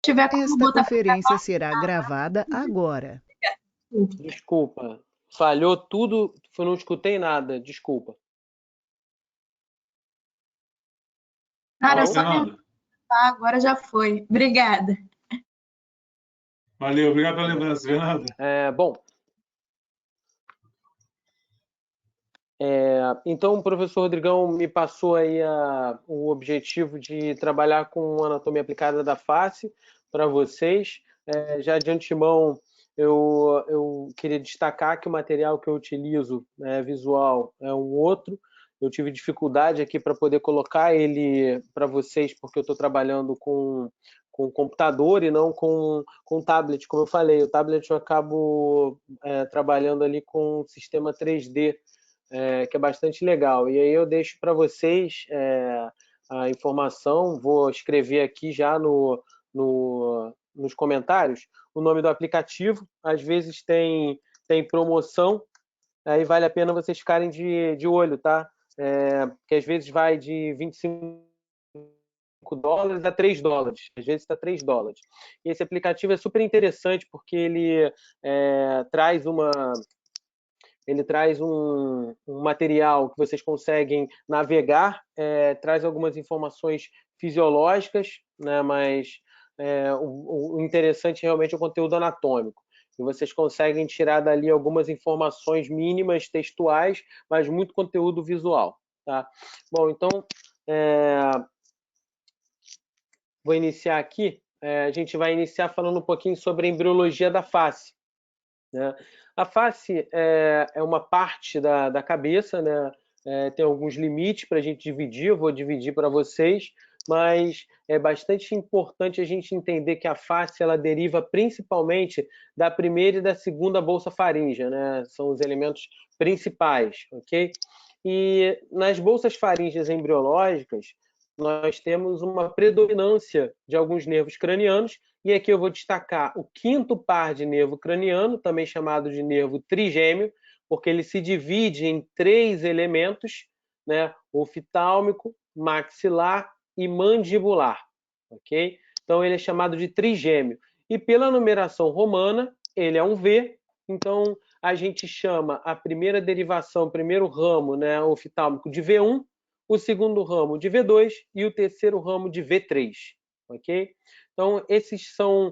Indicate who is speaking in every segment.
Speaker 1: tiver como
Speaker 2: Esta
Speaker 1: botar para
Speaker 2: conferência será gravada agora.
Speaker 3: Desculpa. Falhou tudo, eu não escutei nada, desculpa.
Speaker 1: Cara,
Speaker 3: Alô?
Speaker 1: só lembrar, agora já foi. Obrigada.
Speaker 4: Valeu, obrigado pela lembrança, Fernanda.
Speaker 3: Bom, então o professor Rodrigão me passou aí o objetivo de trabalhar com anatomia aplicada da face para vocês. Já de antemão, eu queria destacar que o material que eu utilizo, visual, é um outro. Eu tive dificuldade aqui para poder colocar ele para vocês, porque eu estou trabalhando com computador e não com tablet, como eu falei. O tablet eu acabo trabalhando ali com sistema 3D, que é bastante legal. E aí eu deixo para vocês a informação, vou escrever aqui já nos comentários o nome do aplicativo. Às vezes tem promoção, aí vale a pena vocês ficarem de olho, tá? Porque às vezes vai de $25 a $3, às vezes está $3. E esse aplicativo é super interessante porque ele traz um material que vocês conseguem navegar, traz algumas informações fisiológicas, né, mas o interessante realmente é o conteúdo anatômico. E vocês conseguem tirar dali algumas informações mínimas, textuais, mas muito conteúdo visual. Tá? Bom, então, vou iniciar aqui. A gente vai iniciar falando um pouquinho sobre a embriologia da face. Né? A face é uma parte da cabeça, né? Tem alguns limites para a gente dividir, eu vou dividir para vocês, mas é bastante importante a gente entender que a face ela deriva principalmente da primeira e da segunda bolsa faríngea, né? São os elementos principais, ok? E nas bolsas faríngeas embriológicas, nós temos uma predominância de alguns nervos cranianos, e aqui eu vou destacar o quinto par de nervo craniano, também chamado de nervo trigêmeo, porque ele se divide em 3 elementos, né? Oftálmico, maxilar e mandibular, ok? Então ele é chamado de trigêmeo. E pela numeração romana, ele é um V, então a gente chama a primeira derivação, o primeiro ramo, né, oftálmico, de V1, o segundo ramo de V2 e o terceiro ramo de V3, ok? Então, esses são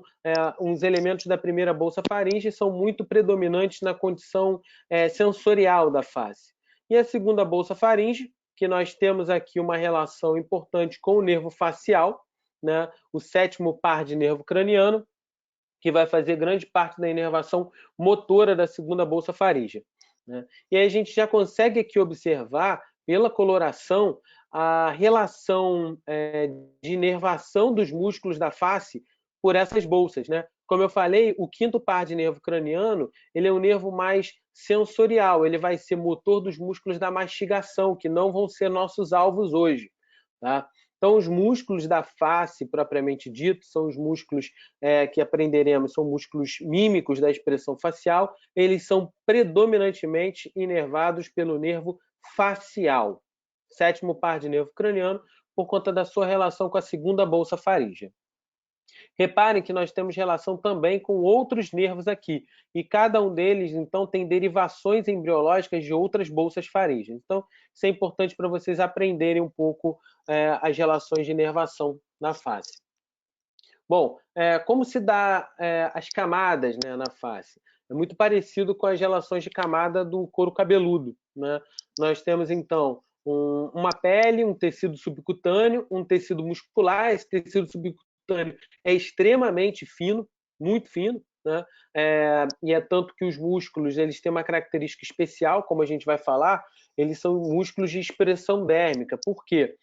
Speaker 3: uns elementos da primeira bolsa faríngea, são muito predominantes na condição sensorial da face. E a segunda bolsa faríngea, que nós temos aqui uma relação importante com o nervo facial, né? O sétimo par de nervo craniano, que vai fazer grande parte da inervação motora da segunda bolsa faríngea. Né? E aí a gente já consegue aqui observar, pela coloração, a relação de inervação dos músculos da face por essas bolsas. Né? Como eu falei, o quinto par de nervo craniano ele é o nervo mais sensorial, ele vai ser motor dos músculos da mastigação, que não vão ser nossos alvos hoje. Tá? Então, os músculos da face, propriamente dito, são os músculos que aprenderemos, são músculos mímicos da expressão facial, eles são predominantemente inervados pelo nervo facial, sétimo par de nervo craniano, por conta da sua relação com a segunda bolsa faríngea. Reparem que nós temos relação também com outros nervos aqui, e cada um deles, então, tem derivações embriológicas de outras bolsas faríngeas. Então, isso é importante para vocês aprenderem um pouco as relações de inervação na face. Bom, como se dá as camadas, né, na face? É muito parecido com as relações de camada do couro cabeludo. Né? Nós temos, então, uma pele, um tecido subcutâneo, um tecido muscular. Esse tecido subcutâneo é extremamente fino, muito fino, né? E é tanto que os músculos eles têm uma característica especial, como a gente vai falar, eles são músculos de expressão dérmica. Por quê?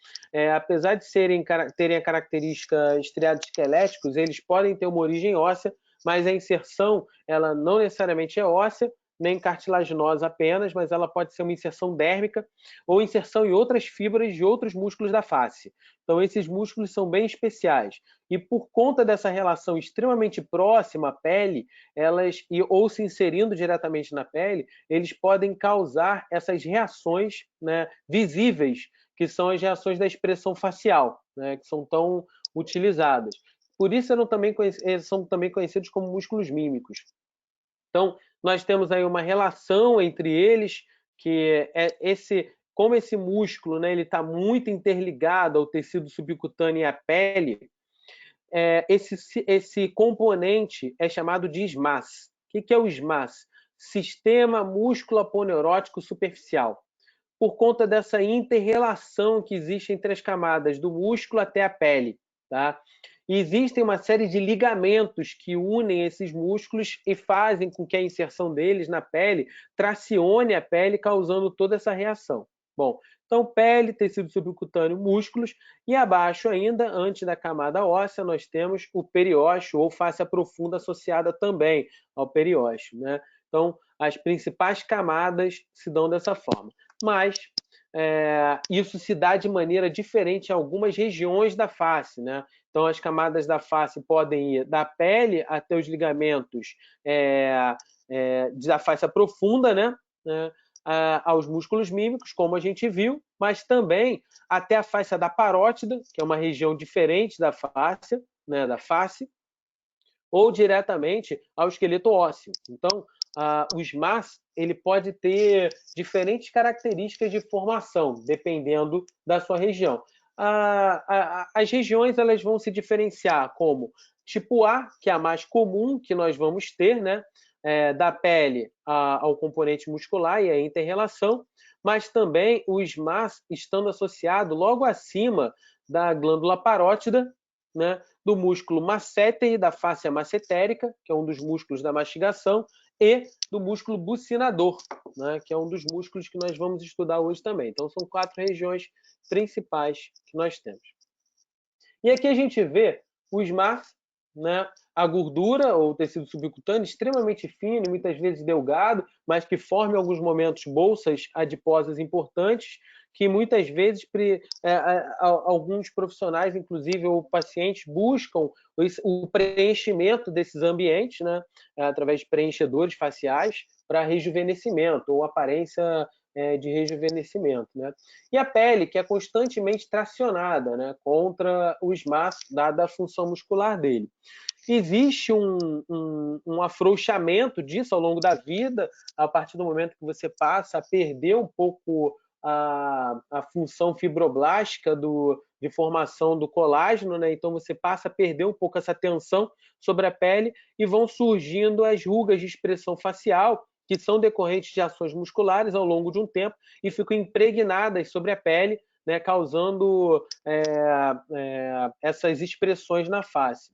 Speaker 3: Apesar de terem a característica estriados esqueléticos, eles podem ter uma origem óssea, mas a inserção ela não necessariamente é óssea, nem cartilaginosa apenas, mas ela pode ser uma inserção dérmica ou inserção em outras fibras de outros músculos da face. Então, esses músculos são bem especiais. E por conta dessa relação extremamente próxima à pele, ou se inserindo diretamente na pele, eles podem causar essas reações, né, visíveis, que são as reações da expressão facial, né, que são tão utilizadas. Por isso são também conhecidos como músculos mímicos. Então, nós temos aí uma relação entre eles, que como esse músculo, né, ele está muito interligado ao tecido subcutâneo e à pele, esse componente é chamado de SMAS. O que é o SMAS? Sistema Músculo-Aponeurótico Superficial. Por conta dessa inter-relação que existe entre as camadas do músculo até a pele, tá? E existem uma série de ligamentos que unem esses músculos e fazem com que a inserção deles na pele tracione a pele, causando toda essa reação. Bom, então pele, tecido subcutâneo, músculos, e abaixo ainda, antes da camada óssea, nós temos o periósteo ou fáscia profunda associada também ao periósteo, né? Então, as principais camadas se dão dessa forma. Mas isso se dá de maneira diferente em algumas regiões da face, né? Então, as camadas da face podem ir da pele até os ligamentos da face profunda, né? Aos músculos mímicos, como a gente viu, mas também até a face da parótida, que é uma região diferente da face, né? Ou diretamente ao esqueleto ósseo. Então, o SMAS ele pode ter diferentes características de formação, dependendo da sua região. As regiões elas vão se diferenciar como tipo A, que é a mais comum que nós vamos ter, né? Da pele ao componente muscular e a inter-relação, mas também o SMAS estando associado logo acima da glândula parótida, né? Do músculo masseter, da fáscia massetérica, que é um dos músculos da mastigação, e do músculo bucinador, né? Que é um dos músculos que nós vamos estudar hoje também. Então, são 4 regiões principais que nós temos. E aqui a gente vê o SMAS, né? A gordura ou tecido subcutâneo extremamente fino, muitas vezes delgado, mas que forma em alguns momentos bolsas adiposas importantes, que muitas vezes alguns profissionais, inclusive ou pacientes, buscam o preenchimento desses ambientes, né? Através de preenchedores faciais para rejuvenescimento ou aparência de rejuvenescimento, né? E a pele, que é constantemente tracionada, né, contra o SMAS, dada a função muscular dele. Existe um afrouxamento disso ao longo da vida, a partir do momento que você passa a perder um pouco a função fibroblástica de formação do colágeno, né? Então você passa a perder um pouco essa tensão sobre a pele e vão surgindo as rugas de expressão facial, que são decorrentes de ações musculares ao longo de um tempo e ficam impregnadas sobre a pele, né, causando essas expressões na face.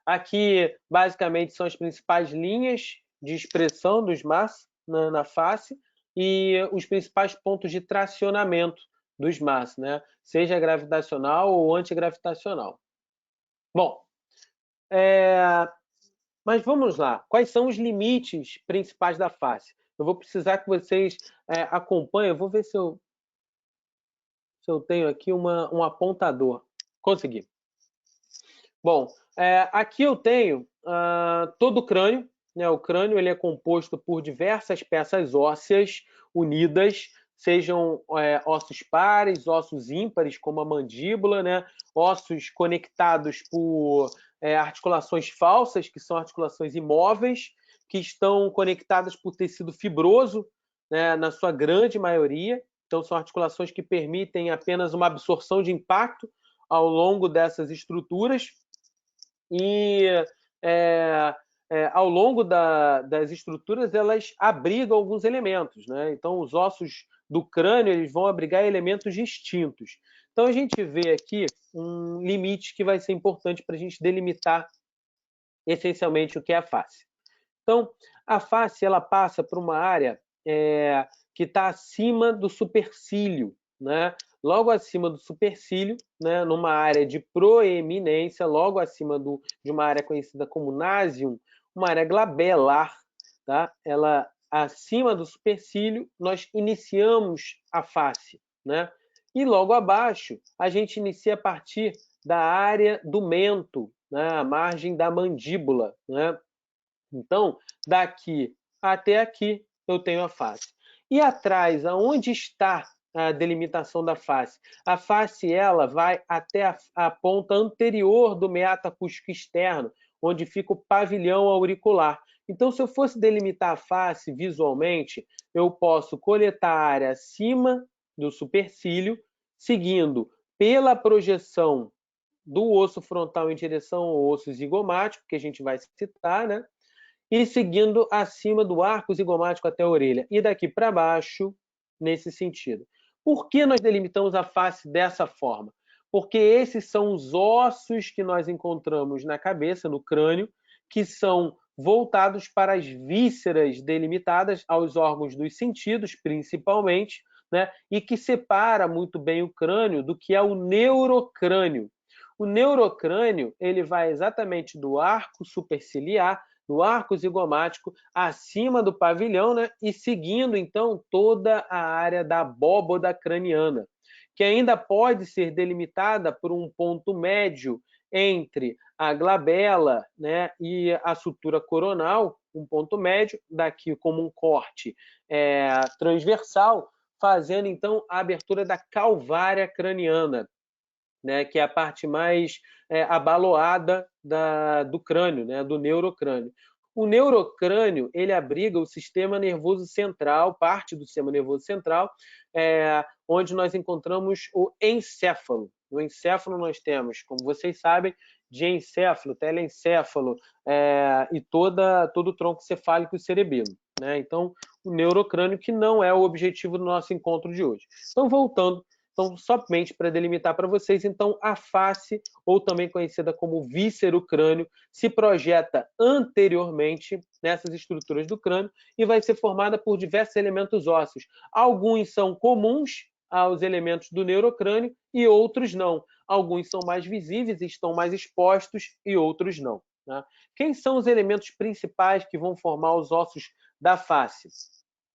Speaker 3: Aqui, basicamente, são as principais linhas de expressão dos SMAS na face e os principais pontos de tracionamento dos SMAS, né? Seja gravitacional ou antigravitacional. Bom, mas vamos lá. Quais são os limites principais da face? Eu vou precisar que vocês acompanhem. Eu vou ver se eu tenho aqui um apontador. Consegui. Bom, aqui eu tenho todo o crânio. Né? O crânio ele é composto por diversas peças ósseas unidas, sejam ossos pares, ossos ímpares, como a mandíbula, né? Ossos conectados por articulações falsas, que são articulações imóveis, que estão conectadas por tecido fibroso, né? Na sua grande maioria. Então, são articulações que permitem apenas uma absorção de impacto ao longo dessas estruturas. E ao longo das estruturas, elas abrigam alguns elementos, né? Então, os ossos do crânio eles vão abrigar elementos distintos. Então, a gente vê aqui um limite que vai ser importante para a gente delimitar essencialmente o que é a face. Então, a face ela passa por uma área que está acima do supercílio, né? Logo acima do supercílio, né? Numa área de proeminência, logo acima de uma área conhecida como násium, uma área glabelar, tá? Ela acima do supercílio, nós iniciamos a face, né? E logo abaixo, a gente inicia a partir da área do mento, né? A margem da mandíbula, né? Então, daqui até aqui, eu tenho a face. E atrás, aonde está a delimitação da face? A face ela vai até a ponta anterior do meato acústico externo, onde fica o pavilhão auricular. Então, se eu fosse delimitar a face visualmente, eu posso coletar a área acima do supercílio, seguindo pela projeção do osso frontal em direção ao osso zigomático, que a gente vai citar, né? E seguindo acima do arco zigomático até a orelha. E daqui para baixo, nesse sentido. Por que nós delimitamos a face dessa forma? Porque esses são os ossos que nós encontramos na cabeça, no crânio, que são voltados para as vísceras delimitadas aos órgãos dos sentidos, principalmente, né? E que separa muito bem o crânio do que é o neurocrânio. O neurocrânio ele vai exatamente do arco superciliar, do arco zigomático, acima do pavilhão, né? E seguindo, então, toda a área da abóboda craniana, que ainda pode ser delimitada por um ponto médio entre a glabela, né, e a sutura coronal, um ponto médio, daqui como um corte transversal, fazendo, então, a abertura da calvária craniana, né, que é a parte mais abaloada do crânio, né, do neurocrânio. O neurocrânio ele abriga o sistema nervoso central, parte do sistema nervoso central, onde nós encontramos o encéfalo. No encéfalo nós temos, como vocês sabem, diencéfalo, telencéfalo e todo o tronco cefálico e cerebelo, né? Então, o neurocrânio que não é o objetivo do nosso encontro de hoje. Então, voltando. Então, somente para delimitar para vocês, então, a face, ou também conhecida como víscero-crânio, se projeta anteriormente nessas estruturas do crânio e vai ser formada por diversos elementos ósseos. Alguns são comuns aos elementos do neurocrânio e outros não. Alguns são mais visíveis e estão mais expostos e outros não, né? Quem são os elementos principais que vão formar os ossos da face?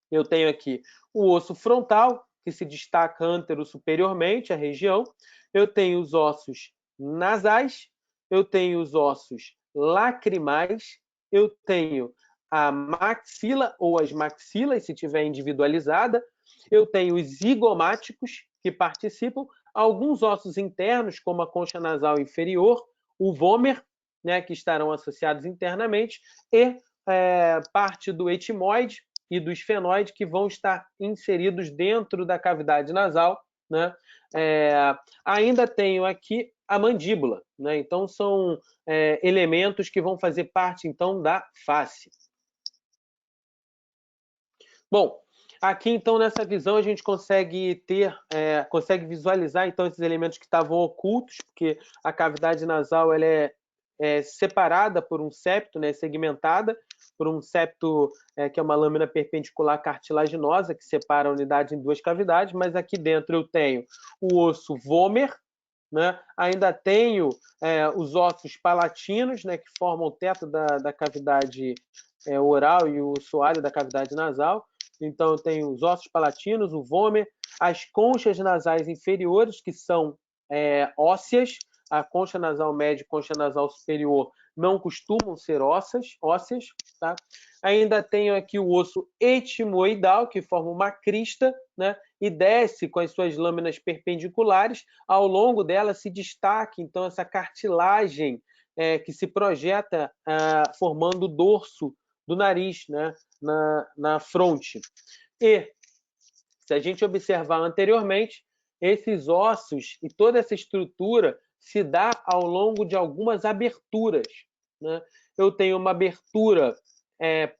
Speaker 3: Eu tenho aqui o osso frontal, que se destaca antero-superiormente, a região. Eu tenho os ossos nasais, eu tenho os ossos lacrimais, eu tenho a maxila ou as maxilas, se tiver individualizada, eu tenho os zigomáticos, que participam, alguns ossos internos, como a concha nasal inferior, o vômer, né, que estarão associados internamente, e parte do etimoide e do esfenoide, que vão estar inseridos dentro da cavidade nasal, né? Ainda tenho aqui a mandíbula, né? Então, são elementos que vão fazer parte, então, da face. Bom, aqui, então, nessa visão, a gente consegue consegue visualizar, então, esses elementos que estavam ocultos, porque a cavidade nasal ela é separada por um septo, né, segmentada por um septo que é uma lâmina perpendicular cartilaginosa, que separa a unidade em duas cavidades, mas aqui dentro eu tenho o osso vômer, né? Ainda tenho os ossos palatinos, né, que formam o teto da cavidade oral e o assoalho da cavidade nasal. Então, eu tenho os ossos palatinos, o vômer, as conchas nasais inferiores, que são ósseas. A concha nasal média e concha nasal superior não costumam ser ósseas, tá? Ainda tenho aqui o osso etimoidal, que forma uma crista, né? E desce com as suas lâminas perpendiculares. Ao longo dela se destaca, então, essa cartilagem que se projeta formando o dorso do nariz, né? na fronte. E, se a gente observar anteriormente, esses ossos e toda essa estrutura se dá ao longo de algumas aberturas, né? Eu tenho uma abertura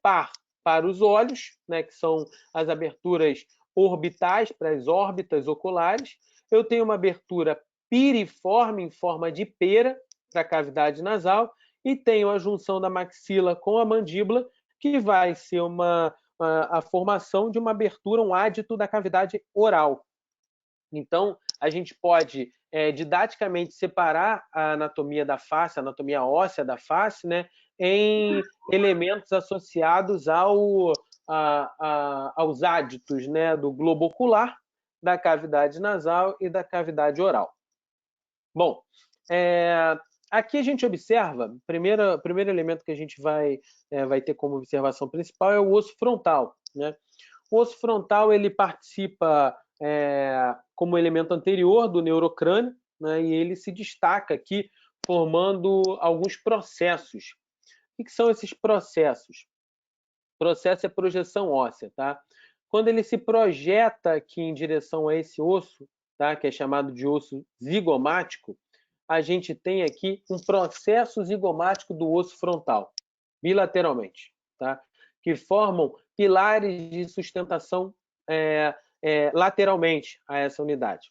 Speaker 3: par para os olhos, né, que são as aberturas orbitais para as órbitas oculares. Eu tenho uma abertura piriforme em forma de pera para a cavidade nasal e tenho a junção da maxila com a mandíbula, que vai ser a formação de uma abertura, um ádito da cavidade oral. Então, a gente pode didaticamente separar a anatomia da face, a anatomia óssea da face, né, em elementos associados aos áditos, né, do globo ocular, da cavidade nasal e da cavidade oral. Bom, aqui a gente observa, o primeiro elemento que a gente vai ter como observação principal é o osso frontal, né? O osso frontal ele participa como elemento anterior do neurocrânio, né, e ele se destaca aqui formando alguns processos. O que são esses processos? Processo é projeção óssea, tá? Quando ele se projeta aqui em direção a esse osso, tá, que é chamado de osso zigomático, a gente tem aqui um processo zigomático do osso frontal, bilateralmente, tá? Que formam pilares de sustentação lateralmente a essa unidade.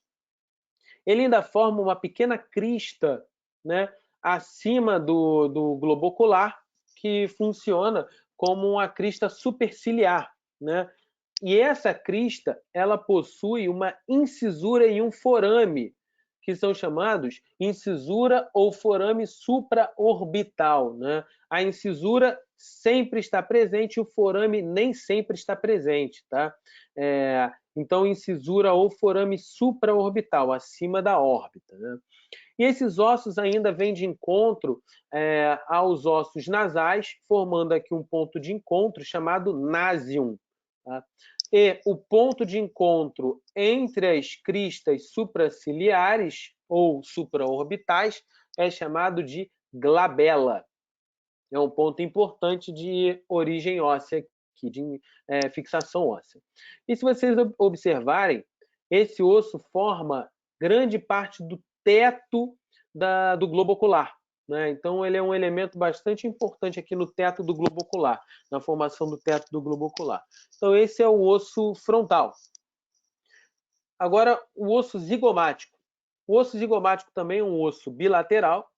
Speaker 3: Ele ainda forma uma pequena crista, né, acima do globo ocular, que funciona como uma crista superciliar, né? E essa crista, ela possui uma incisura e um forame, que são chamados incisura ou forame supraorbital, né? A incisura sempre está presente e o forame nem sempre está presente, tá? Então, incisura ou forame supraorbital, acima da órbita, né? E esses ossos ainda vêm de encontro aos ossos nasais, formando aqui um ponto de encontro chamado násium. Tá? E o ponto de encontro entre as cristas supraciliares ou supraorbitais é chamado de glabela. É um ponto importante de origem óssea, aqui, de fixação óssea. E se vocês observarem, esse osso forma grande parte do teto do globo ocular, né? Então, ele é um elemento bastante importante aqui no teto do globo ocular, na formação do teto do globo ocular. Então, esse é o osso frontal. Agora, o osso zigomático. O osso zigomático também é um osso bilateral.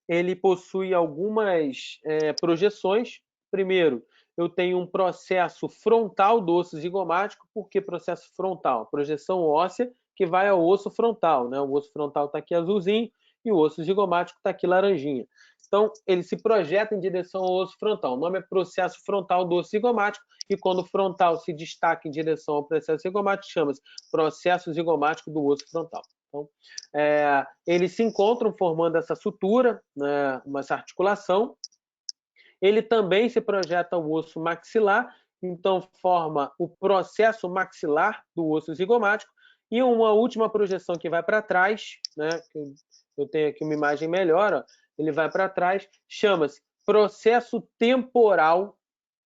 Speaker 3: Ele possui algumas projeções. Primeiro, eu tenho um processo frontal do osso zigomático. Por que processo frontal? Projeção óssea que vai ao osso frontal, né? O osso frontal está aqui azulzinho e o osso zigomático está aqui laranjinha. Então, ele se projeta em direção ao osso frontal. O nome é processo frontal do osso zigomático, e quando o frontal se destaca em direção ao processo zigomático, chama-se processo zigomático do osso frontal. Então, eles se encontram formando essa sutura, né, essa articulação. Ele também se projeta ao osso maxilar, então forma o processo maxilar do osso zigomático. E uma última projeção que vai para trás, né, eu tenho aqui uma imagem melhor, ó, ele vai para trás, chama-se processo temporal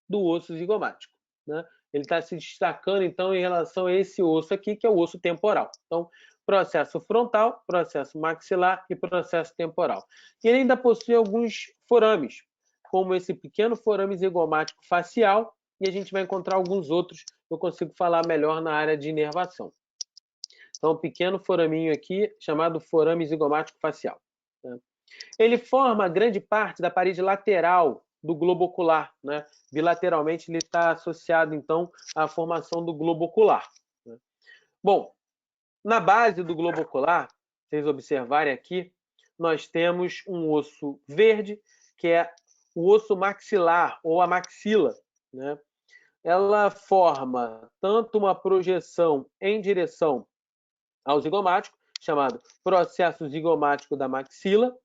Speaker 3: do osso zigomático, né? Ele está se destacando, então, em relação a esse osso aqui, que é o osso temporal. Então, processo frontal, processo maxilar e processo temporal. E ele ainda possui alguns forames, como esse pequeno forame zigomático facial, e a gente vai encontrar alguns outros que eu consigo falar melhor na área de inervação. Então, um pequeno foraminho aqui, chamado forame zigomático facial, né? Ele forma grande parte da parede lateral do globo ocular, né? Bilateralmente, ele está associado, então, à formação do globo ocular, né? Bom, na base do globo ocular, vocês observarem aqui, nós temos um osso verde, que é o osso maxilar, ou a maxila, né? Ela forma tanto uma projeção em direção ao zigomático, chamado processo zigomático da maxila,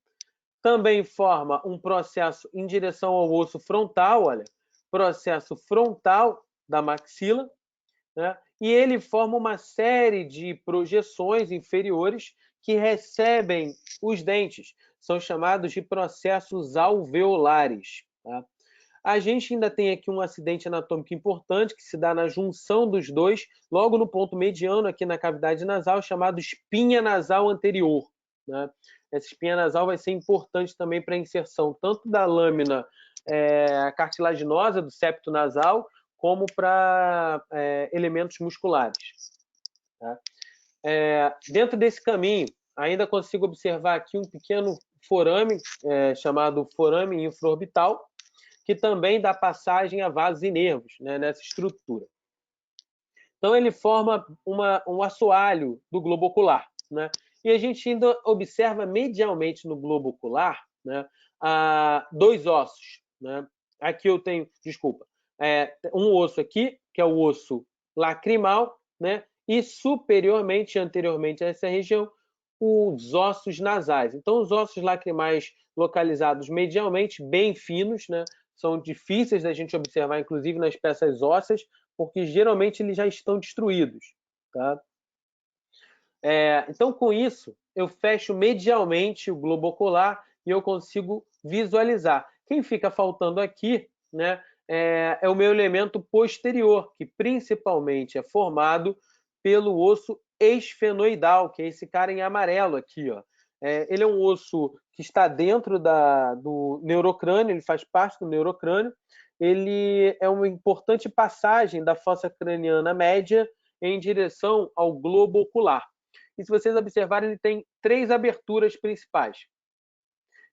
Speaker 3: também forma um processo em direção ao osso frontal, olha, processo frontal da maxila, né? E ele forma uma série de projeções inferiores que recebem os dentes. São chamados de processos alveolares, tá? A gente ainda tem aqui um acidente anatômico importante que se dá na junção dos dois, logo no ponto mediano aqui na cavidade nasal, chamado espinha nasal anterior, né? Essa espinha nasal vai ser importante também para a inserção tanto da lâmina cartilaginosa do septo nasal, como para elementos musculares, tá? Dentro desse caminho, ainda consigo observar aqui um pequeno forame, chamado forame infraorbital, que também dá passagem a vasos e nervos, né, nessa estrutura. Então, ele forma um assoalho do globo ocular, né? E a gente ainda observa medialmente no globo ocular, né, dois ossos, né? Aqui eu tenho, desculpa, um osso aqui, que é o osso lacrimal, né? E superiormente, anteriormente a essa região, os ossos nasais. Então, os ossos lacrimais localizados medialmente, bem finos, né? São difíceis da gente observar, inclusive nas peças ósseas, porque geralmente eles já estão destruídos, tá? Então, com isso, eu fecho medialmente o globo ocular e eu consigo visualizar. Quem fica faltando aqui, né, é o meu elemento posterior, que principalmente é formado pelo osso esfenoidal, que é esse cara em amarelo aqui, ó. Ele é um osso que está dentro do neurocrânio, ele faz parte do neurocrânio. Ele é uma importante passagem da fossa craniana média em direção ao globo ocular. E se vocês observarem, ele tem 3 aberturas principais.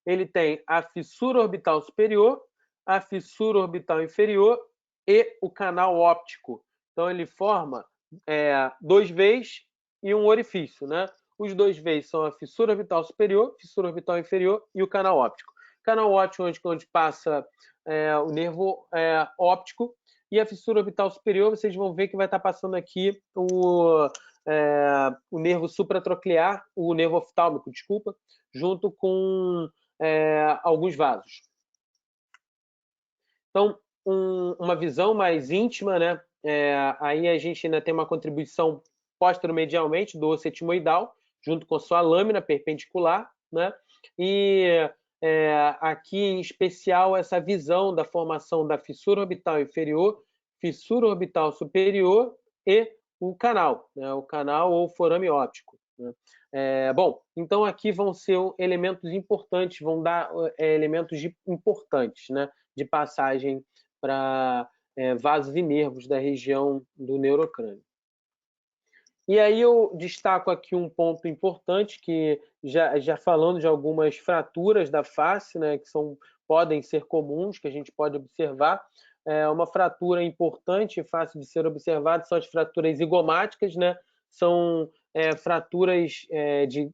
Speaker 3: Ele tem a fissura orbital superior, a fissura orbital inferior e o canal óptico. Então, ele forma 2 veias e um orifício, né? Os 2 veias são a fissura orbital superior, fissura orbital inferior e o canal óptico. Canal óptico onde passa o nervo óptico, e a fissura orbital superior, vocês vão ver que vai estar passando aqui o nervo supratroclear, o nervo oftálmico, desculpa, junto com alguns vasos. Então, uma visão mais íntima, né? Aí a gente ainda tem uma contribuição posteromedialmente do osso etimoidal, junto com sua lâmina perpendicular, né? E aqui em especial essa visão da formação da fissura orbital inferior, fissura orbital superior e o canal, né? O canal ou forame óptico, né? Bom, então aqui vão ser elementos importantes, vão dar elementos importantes, né? De passagem para vasos e nervos da região do neurocrânio. E aí eu destaco aqui um ponto importante, que já falando de algumas fraturas da face, né, que podem ser comuns, que a gente pode observar. Uma fratura importante e fácil de ser observada são as fraturas zigomáticas, né? São fraturas de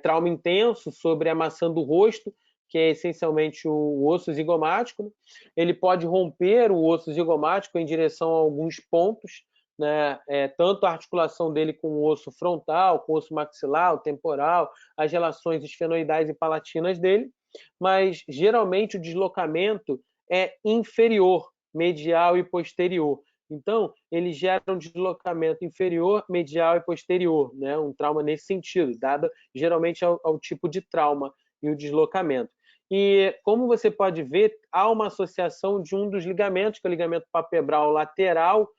Speaker 3: trauma intenso sobre a maçã do rosto, que é essencialmente o osso zigomático, né? Ele pode romper o osso zigomático em direção a alguns pontos, né? Tanto a articulação dele com o osso frontal, com o osso maxilar, o temporal, as relações esfenoidais e palatinas dele, mas geralmente o deslocamento é inferior, medial e posterior. Então, ele gera um deslocamento inferior, medial e posterior, né? Um trauma nesse sentido, dado geralmente ao tipo de trauma e o deslocamento. E, como você pode ver, há uma associação de um dos ligamentos, que é o ligamento palpebral lateral,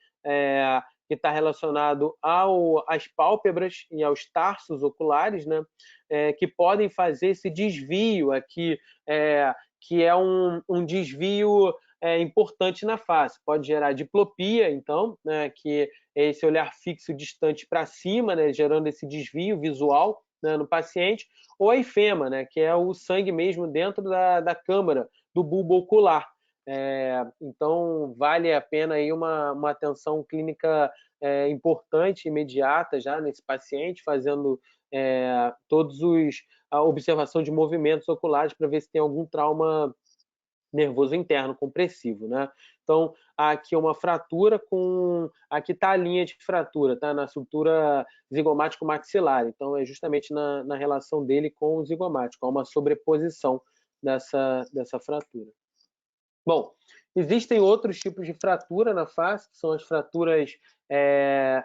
Speaker 3: que está relacionado às pálpebras e aos tarsos oculares, né? Que podem fazer esse desvio aqui, que é um desvio importante na face. Pode gerar diplopia, então, né? Que é esse olhar fixo distante para cima, né? Gerando esse desvio visual, né, no paciente, ou a ifema, né? Que é o sangue mesmo dentro da câmara do bulbo ocular. Então, vale a pena aí uma atenção clínica importante, imediata já nesse paciente, fazendo a observação de movimentos oculares para ver se tem algum trauma nervoso interno compressivo, né? Então, aqui é uma fratura aqui está a linha de fratura, tá? Na estrutura zigomático-maxilar. Então, é justamente na relação dele com o zigomático. Há uma sobreposição dessa fratura. Bom, existem outros tipos de fratura na face, que são as fraturas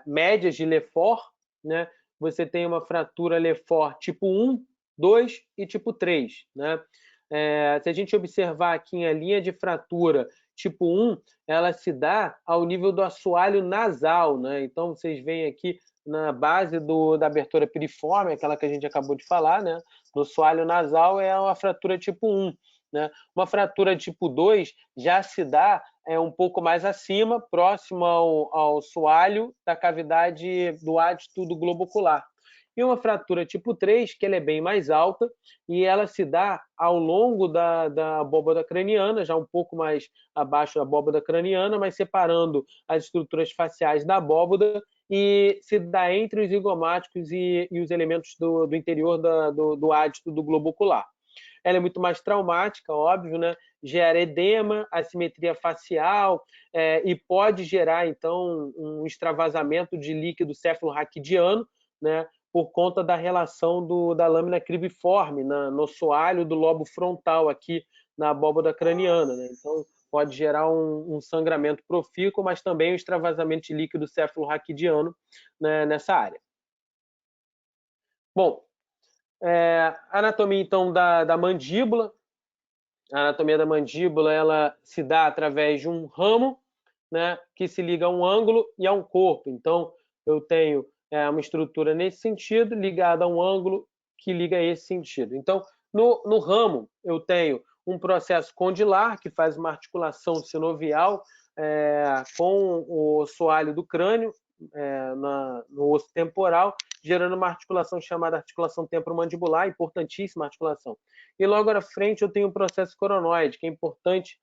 Speaker 3: médias de Lefort, né? Você tem uma fratura Lefort tipo 1, 2 e tipo 3, né? Se a gente observar aqui a linha de fratura tipo 1, ela se dá ao nível do assoalho nasal, né? Então, vocês veem aqui na base da abertura piriforme, aquela que a gente acabou de falar, né? No assoalho nasal é uma fratura tipo 1. Né? Uma fratura tipo 2 já se dá um pouco mais acima, próximo ao soalho da cavidade do ádito do globo ocular. E uma fratura tipo 3, que ela é bem mais alta, e ela se dá ao longo da abóbada craniana, já um pouco mais abaixo da abóbada craniana, mas separando as estruturas faciais da abóbada, e se dá entre os zigomáticos e os elementos do interior do ádito do globo ocular. Ela é muito mais traumática, óbvio, né? Gera edema, assimetria facial e pode gerar, então, um extravasamento de líquido cefalorraquidiano, né? Por conta da relação da lâmina cribiforme no soalho do lobo frontal aqui na abóbada craniana, né? Então, pode gerar um sangramento profícuo, mas também um extravasamento de líquido cefalorraquidiano, né, nessa área. Bom, anatomia, então, da mandíbula. A anatomia da mandíbula, ela se dá através de um ramo, né, que se liga a um ângulo e a um corpo. Então, eu tenho uma estrutura nesse sentido, ligada a um ângulo que liga a esse sentido. Então, no ramo, eu tenho um processo condilar, que faz uma articulação sinovial com o assoalho do crânio, no osso temporal, gerando uma articulação chamada articulação temporomandibular, importantíssima articulação. E logo à frente eu tenho o processo coronoide, que é importante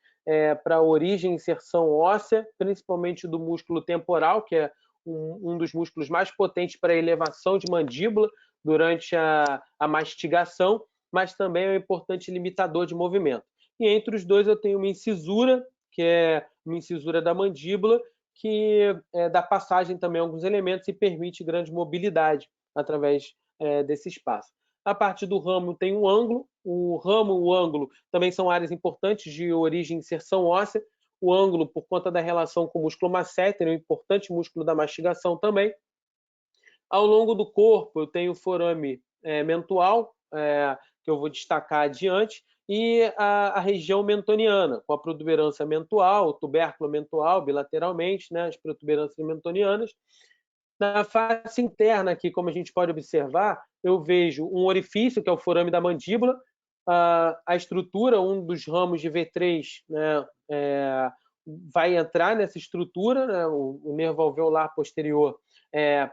Speaker 3: para a origem e inserção óssea, principalmente do músculo temporal, que é um dos músculos mais potentes para a elevação de mandíbula durante a mastigação, mas também é um importante limitador de movimento. E entre os dois eu tenho uma incisura, que é uma incisura da mandíbula, que dá passagem também a alguns elementos e permite grande mobilidade através desse espaço. A parte do ramo tem um ângulo. O ramo e o ângulo também são áreas importantes de origem e inserção óssea. O ângulo, por conta da relação com o músculo masseter, é um importante músculo da mastigação também. Ao longo do corpo, eu tenho o forame mentual, que eu vou destacar adiante, e a região mentoniana, com a protuberância mentual, o tubérculo mentual, bilateralmente, né, as protuberâncias mentonianas. Na face interna aqui, como a gente pode observar, eu vejo um orifício, que é o forame da mandíbula, a estrutura, um dos ramos de V3, né, vai entrar nessa estrutura, né, o nervo alveolar posterior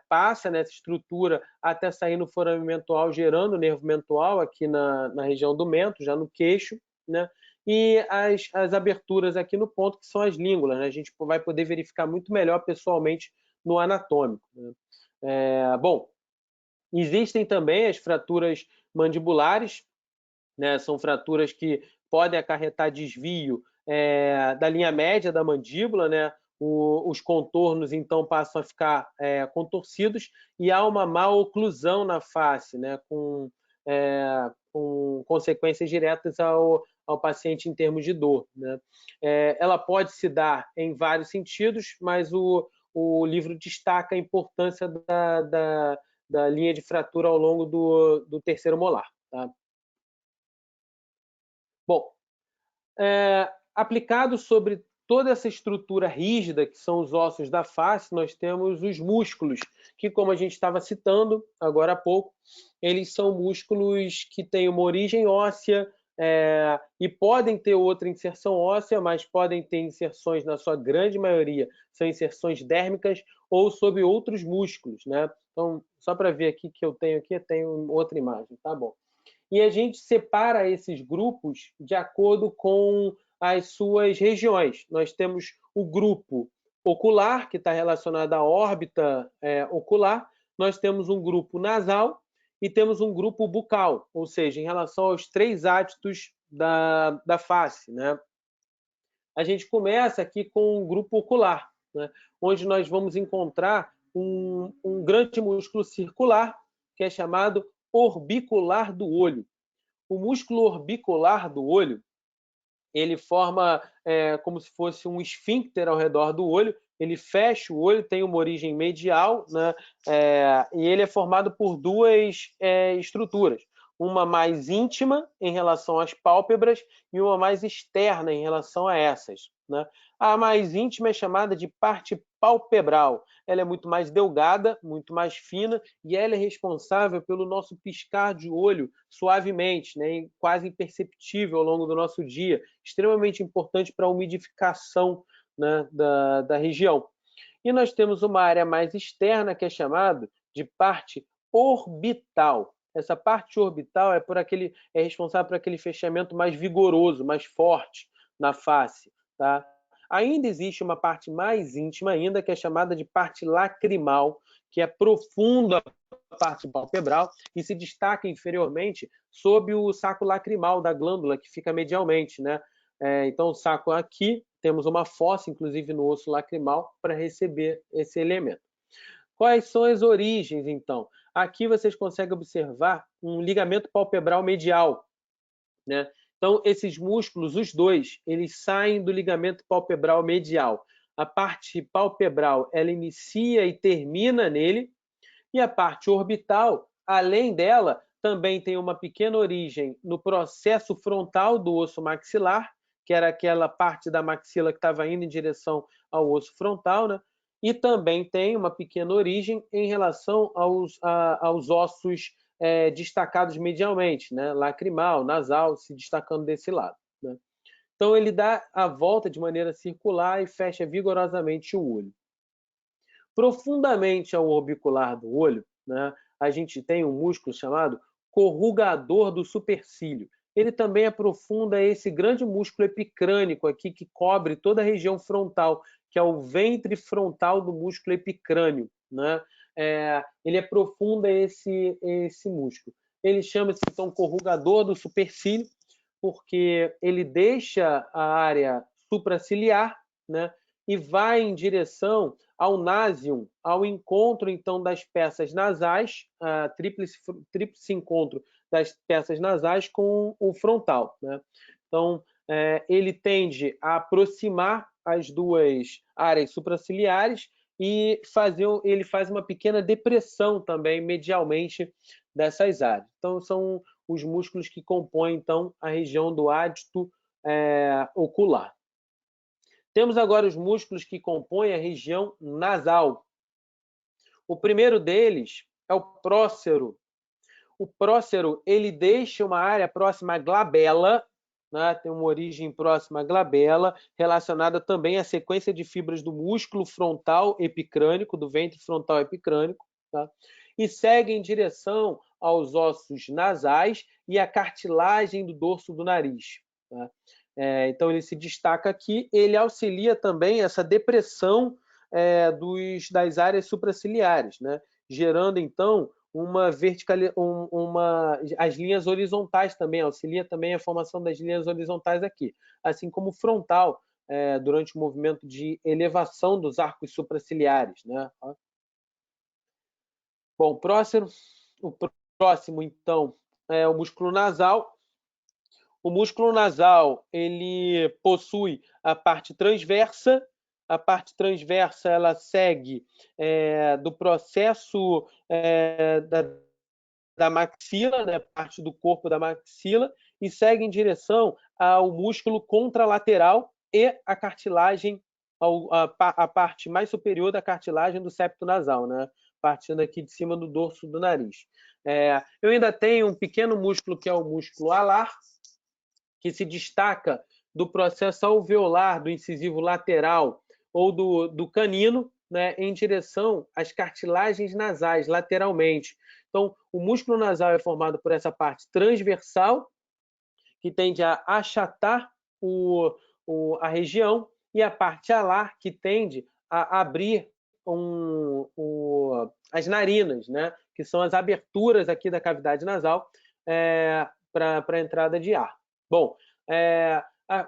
Speaker 3: passa nessa estrutura até sair no forame mentual, gerando o nervo mentual aqui na região do mento, já no queixo, né? E as aberturas aqui no ponto, que são as língulas, né? A gente vai poder verificar muito melhor pessoalmente no anatômico, né? Bom, existem também as fraturas mandibulares, né? São fraturas que podem acarretar desvio da linha média da mandíbula, né? Os contornos, então, passam a ficar contorcidos e há uma má oclusão na face, né? Com consequências diretas ao paciente em termos de dor, né? Ela pode se dar em vários sentidos, mas o livro destaca a importância da linha de fratura ao longo do terceiro molar, tá? Bom, aplicado sobre toda essa estrutura rígida, que são os ossos da face, nós temos os músculos, que, como a gente estava citando agora há pouco, eles são músculos que têm uma origem óssea e podem ter outra inserção óssea, mas podem ter inserções, na sua grande maioria, são inserções dérmicas ou sobre outros músculos, né? Então, só para ver aqui que eu tenho outra imagem, tá bom? E a gente separa esses grupos de acordo com as suas regiões. Nós temos o grupo ocular, que está relacionado à órbita ocular, nós temos um grupo nasal e temos um grupo bucal, ou seja, em relação aos três hábitos da face, né? A gente começa aqui com o grupo ocular, né? Onde nós vamos encontrar um grande músculo circular, que é chamado orbicular do olho. O músculo orbicular do olho, ele forma como se fosse um esfíncter ao redor do olho, ele fecha o olho, tem uma origem medial, né? E ele é formado por duas estruturas. Uma mais íntima em relação às pálpebras e uma mais externa em relação a essas, né? A mais íntima é chamada de parte palpebral. Ela é muito mais delgada, muito mais fina, e ela é responsável pelo nosso piscar de olho suavemente, né? Quase imperceptível ao longo do nosso dia, extremamente importante para a umidificação, né, da região. E nós temos uma área mais externa, que é chamada de parte orbital. Essa parte orbital é responsável por aquele fechamento mais vigoroso, mais forte na face, tá? Ainda existe uma parte mais íntima ainda, que é chamada de parte lacrimal, que é profunda a parte palpebral e se destaca inferiormente sob o saco lacrimal da glândula, que fica medialmente, né? Então, o saco aqui, temos uma fossa, inclusive no osso lacrimal, para receber esse elemento. Quais são as origens, então? Aqui vocês conseguem observar um ligamento palpebral medial, né? Então, esses músculos, os dois, eles saem do ligamento palpebral medial. A parte palpebral, ela inicia e termina nele, e a parte orbital além dela, também tem uma pequena origem no processo frontal do osso maxilar, que era aquela parte da maxila que estava indo em direção ao osso frontal, né? E também tem uma pequena origem em relação aos ossos destacados medialmente, né? Lacrimal, nasal, se destacando desse lado, né? Então, ele dá a volta de maneira circular e fecha vigorosamente o olho. Profundamente ao orbicular do olho, né, a gente tem um músculo chamado corrugador do supercílio. Ele também aprofunda esse grande músculo epicrânico aqui que cobre toda a região frontal, que é o ventre frontal do músculo epicrânio, né? Ele aprofunda esse músculo. Ele chama-se, então, corrugador do supercílio, porque ele deixa a área supraciliar, né, e vai em direção ao násium, ao encontro, então, das peças nasais, tríplice encontro das peças nasais com o frontal, né? Então, ele tende a aproximar as duas áreas supraciliares e ele faz uma pequena depressão também medialmente dessas áreas. Então, são os músculos que compõem, então, a região do ádito ocular. Temos agora os músculos que compõem a região nasal. O primeiro deles é o prócero. O prócero, ele deixa uma área próxima à glabela, né? Tem uma origem próxima à glabela, relacionada também à sequência de fibras do músculo frontal epicrânico, do ventre frontal epicrânico, tá? E segue em direção aos ossos nasais e à cartilagem do dorso do nariz, tá? Então, ele se destaca aqui, ele auxilia também essa depressão das áreas supraciliares, né? Gerando, então, as linhas horizontais também, auxilia também a formação das linhas horizontais aqui, assim como o frontal, durante o movimento de elevação dos arcos supraciliares, né? Bom, o próximo, então, é o músculo nasal. O músculo nasal, ele possui a parte transversa. A parte transversa, ela segue do processo da maxila, né, parte do corpo da maxila, e segue em direção ao músculo contralateral e a cartilagem, a parte mais superior da cartilagem do septo nasal, né, partindo aqui de cima do dorso do nariz. Eu ainda tenho um pequeno músculo que é o músculo alar, que se destaca do processo alveolar do incisivo lateral ou do canino, né, em direção às cartilagens nasais, lateralmente. Então, o músculo nasal é formado por essa parte transversal, que tende a achatar a região, e a parte alar, que tende a abrir as narinas, né, que são as aberturas aqui da cavidade nasal para a entrada de ar. Bom,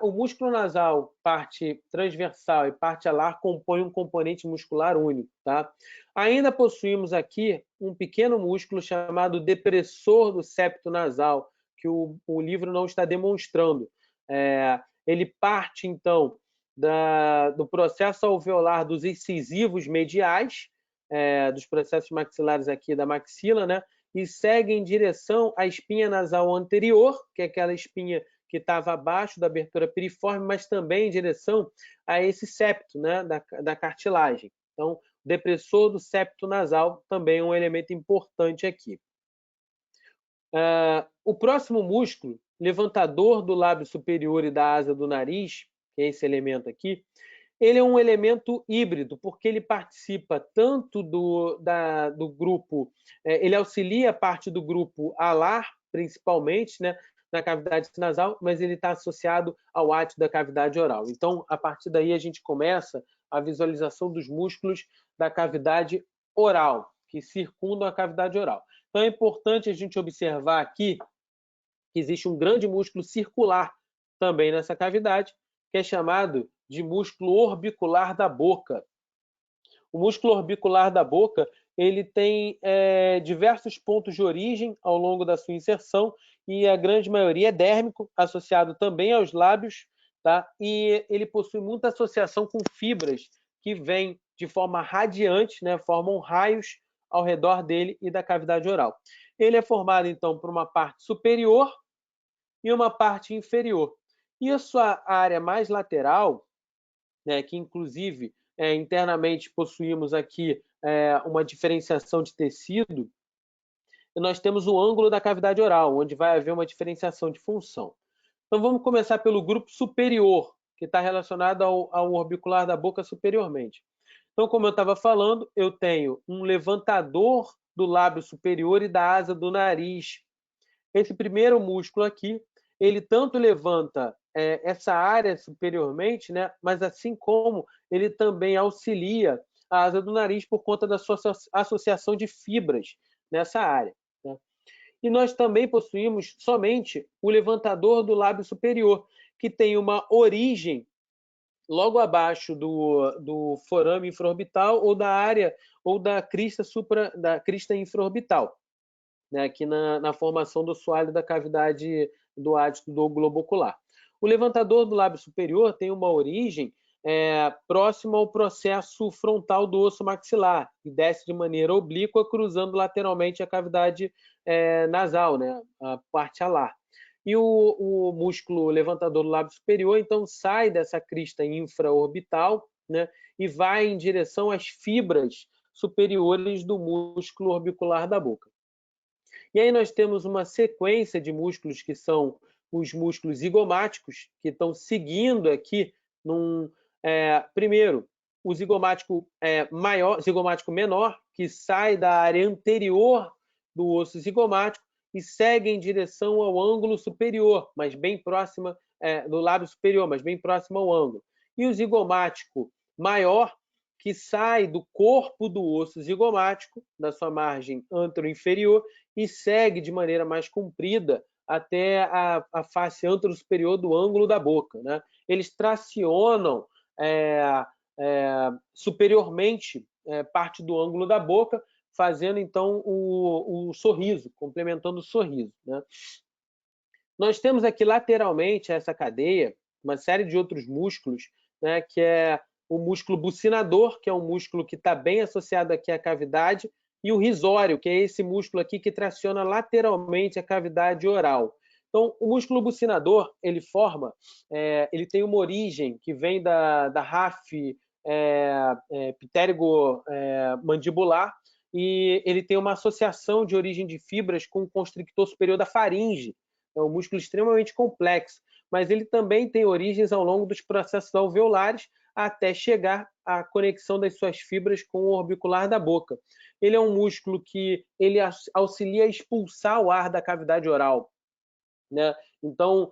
Speaker 3: o músculo nasal, parte transversal e parte alar, compõem um componente muscular único, tá? Ainda possuímos aqui um pequeno músculo chamado depressor do septo nasal, que o livro não está demonstrando. Ele parte, então, do processo alveolar dos incisivos mediais, dos processos maxilares aqui da maxila, né? E segue em direção à espinha nasal anterior, que é aquela espinha que estava abaixo da abertura piriforme, mas também em direção a esse septo, né, da cartilagem. Então, o depressor do septo nasal também é um elemento importante aqui. O próximo músculo, levantador do lábio superior e da asa do nariz, que é esse elemento aqui, ele é um elemento híbrido, porque ele participa tanto do grupo, ele auxilia a parte do grupo alar, principalmente, né, na cavidade nasal, mas ele está associado ao átrio da cavidade oral. Então, a partir daí, a gente começa a visualização dos músculos da cavidade oral, que circundam a cavidade oral. Então, é importante a gente observar aqui que existe um grande músculo circular também nessa cavidade, que é chamado de músculo orbicular da boca. O músculo orbicular da boca, ele tem diversos pontos de origem ao longo da sua inserção, e a grande maioria é dérmico, associado também aos lábios, tá? E ele possui muita associação com fibras que vêm de forma radiante, né? Formam raios ao redor dele e da cavidade oral. Ele é formado, então, por uma parte superior e uma parte inferior. E a sua área mais lateral, né, que inclusive internamente possuímos aqui uma diferenciação de tecido, nós temos o ângulo da cavidade oral, onde vai haver uma diferenciação de função. Então vamos começar pelo grupo superior, que está relacionado ao orbicular da boca superiormente. Então, como eu estava falando, eu tenho um levantador do lábio superior e da asa do nariz. Esse primeiro músculo aqui, ele tanto levanta essa área superiormente, né, mas assim como ele também auxilia a asa do nariz por conta da sua associação de fibras nessa área, né? E nós também possuímos somente o levantador do lábio superior, que tem uma origem logo abaixo do forame infraorbital ou da área ou da crista infraorbital, né, aqui na formação do assoalho da cavidade do ádito do globo ocular. O levantador do lábio superior tem uma origem próxima ao processo frontal do osso maxilar e desce de maneira oblíqua, cruzando lateralmente a cavidade nasal, né, a parte alar. E o músculo levantador do lábio superior, então, sai dessa crista infraorbital, né, e vai em direção às fibras superiores do músculo orbicular da boca. E aí nós temos uma sequência de músculos que são os músculos zigomáticos, que estão seguindo aqui primeiro, o zigomático zigomático menor, que sai da área anterior do osso zigomático e segue em direção ao ângulo superior, mas bem próxima do lábio superior, mas bem próximo ao ângulo. E o zigomático maior, que sai do corpo do osso zigomático, da sua margem anteroinferior, e segue de maneira mais comprida até a face anterosuperior do ângulo da boca, né? Eles tracionam superiormente parte do ângulo da boca, fazendo então o sorriso, complementando o sorriso, né? Nós temos aqui lateralmente essa cadeia uma série de outros músculos, né, que é o músculo bucinador, que é um músculo que está bem associado aqui à cavidade, e o risório, que é esse músculo aqui que traciona lateralmente a cavidade oral. Então, o músculo bucinador, ele ele tem uma origem que vem da ráfe pitérigo-mandibular, e ele tem uma associação de origem de fibras com o constrictor superior da faringe. É um músculo extremamente complexo, mas ele também tem origens ao longo dos processos alveolares até chegar à conexão das suas fibras com o orbicular da boca. Ele é um músculo que ele auxilia a expulsar o ar da cavidade oral, né? Então,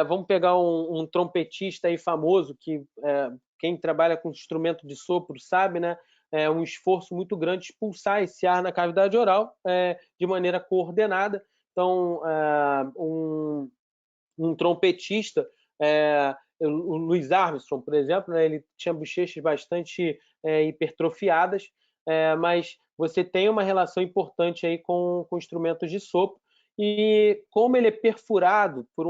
Speaker 3: vamos pegar um trompetista aí famoso, que quem trabalha com instrumento de sopro sabe, né? É um esforço muito grande expulsar esse ar na cavidade oral de maneira coordenada. Então, um trompetista, o Louis Armstrong, por exemplo, né, ele tinha bochechas bastante hipertrofiadas, mas você tem uma relação importante aí com instrumentos de sopro. E como ele é perfurado por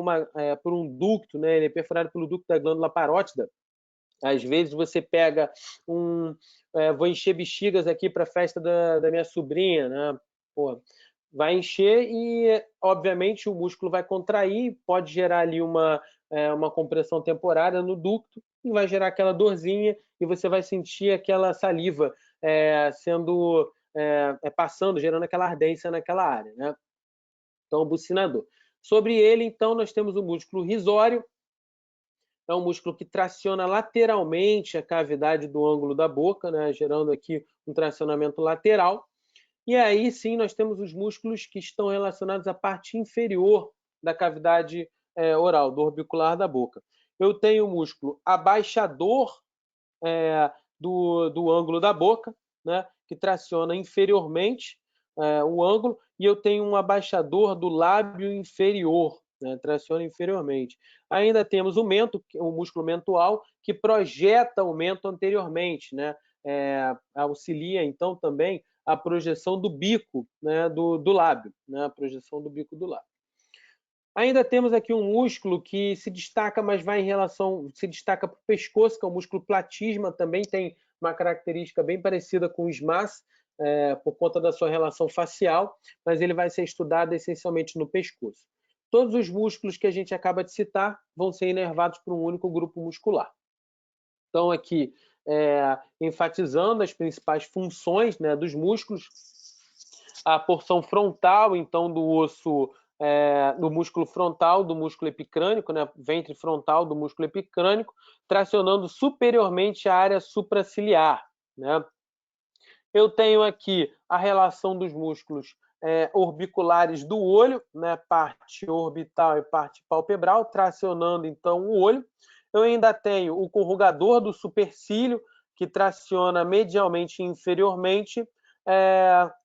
Speaker 3: um ducto, né, ele é perfurado pelo ducto da glândula parótida, às vezes você pega vou encher bexigas aqui para a festa da minha sobrinha, né? Pô, vai encher e, obviamente, o músculo vai contrair, pode gerar ali uma compressão temporária no ducto e vai gerar aquela dorzinha e você vai sentir aquela saliva passando, gerando aquela ardência naquela área, né? Então, o bucinador. Sobre ele, então, nós temos o músculo risório. É um músculo que traciona lateralmente a cavidade do ângulo da boca, né, gerando aqui um tracionamento lateral. E aí sim nós temos os músculos que estão relacionados à parte inferior da cavidade oral, do orbicular da boca. Eu tenho o músculo abaixador do ângulo da boca, né, que traciona inferiormente o ângulo, e eu tenho um abaixador do lábio inferior, né, traciona inferiormente. Ainda temos o mento, o músculo mentual, que projeta o mento anteriormente, né, auxilia então também a projeção do bico, né, do lábio, né, a projeção do bico do lábio. Ainda temos aqui um músculo que se destaca, mas se destaca para o pescoço, que é o músculo platisma, também tem uma característica bem parecida com o SMAS, por conta da sua relação facial, mas ele vai ser estudado essencialmente no pescoço. Todos os músculos que a gente acaba de citar vão ser inervados por um único grupo muscular. Então, aqui, enfatizando as principais funções, né, dos músculos, a porção frontal, então, do osso, do músculo frontal, do músculo epicrânico, né, ventre frontal do músculo epicrânico, tracionando superiormente a área supraciliar, né? Eu tenho aqui a relação dos músculos orbiculares do olho, né, parte orbital e parte palpebral, tracionando, então, o olho. Eu ainda tenho o corrugador do supercílio, que traciona medialmente e inferiormente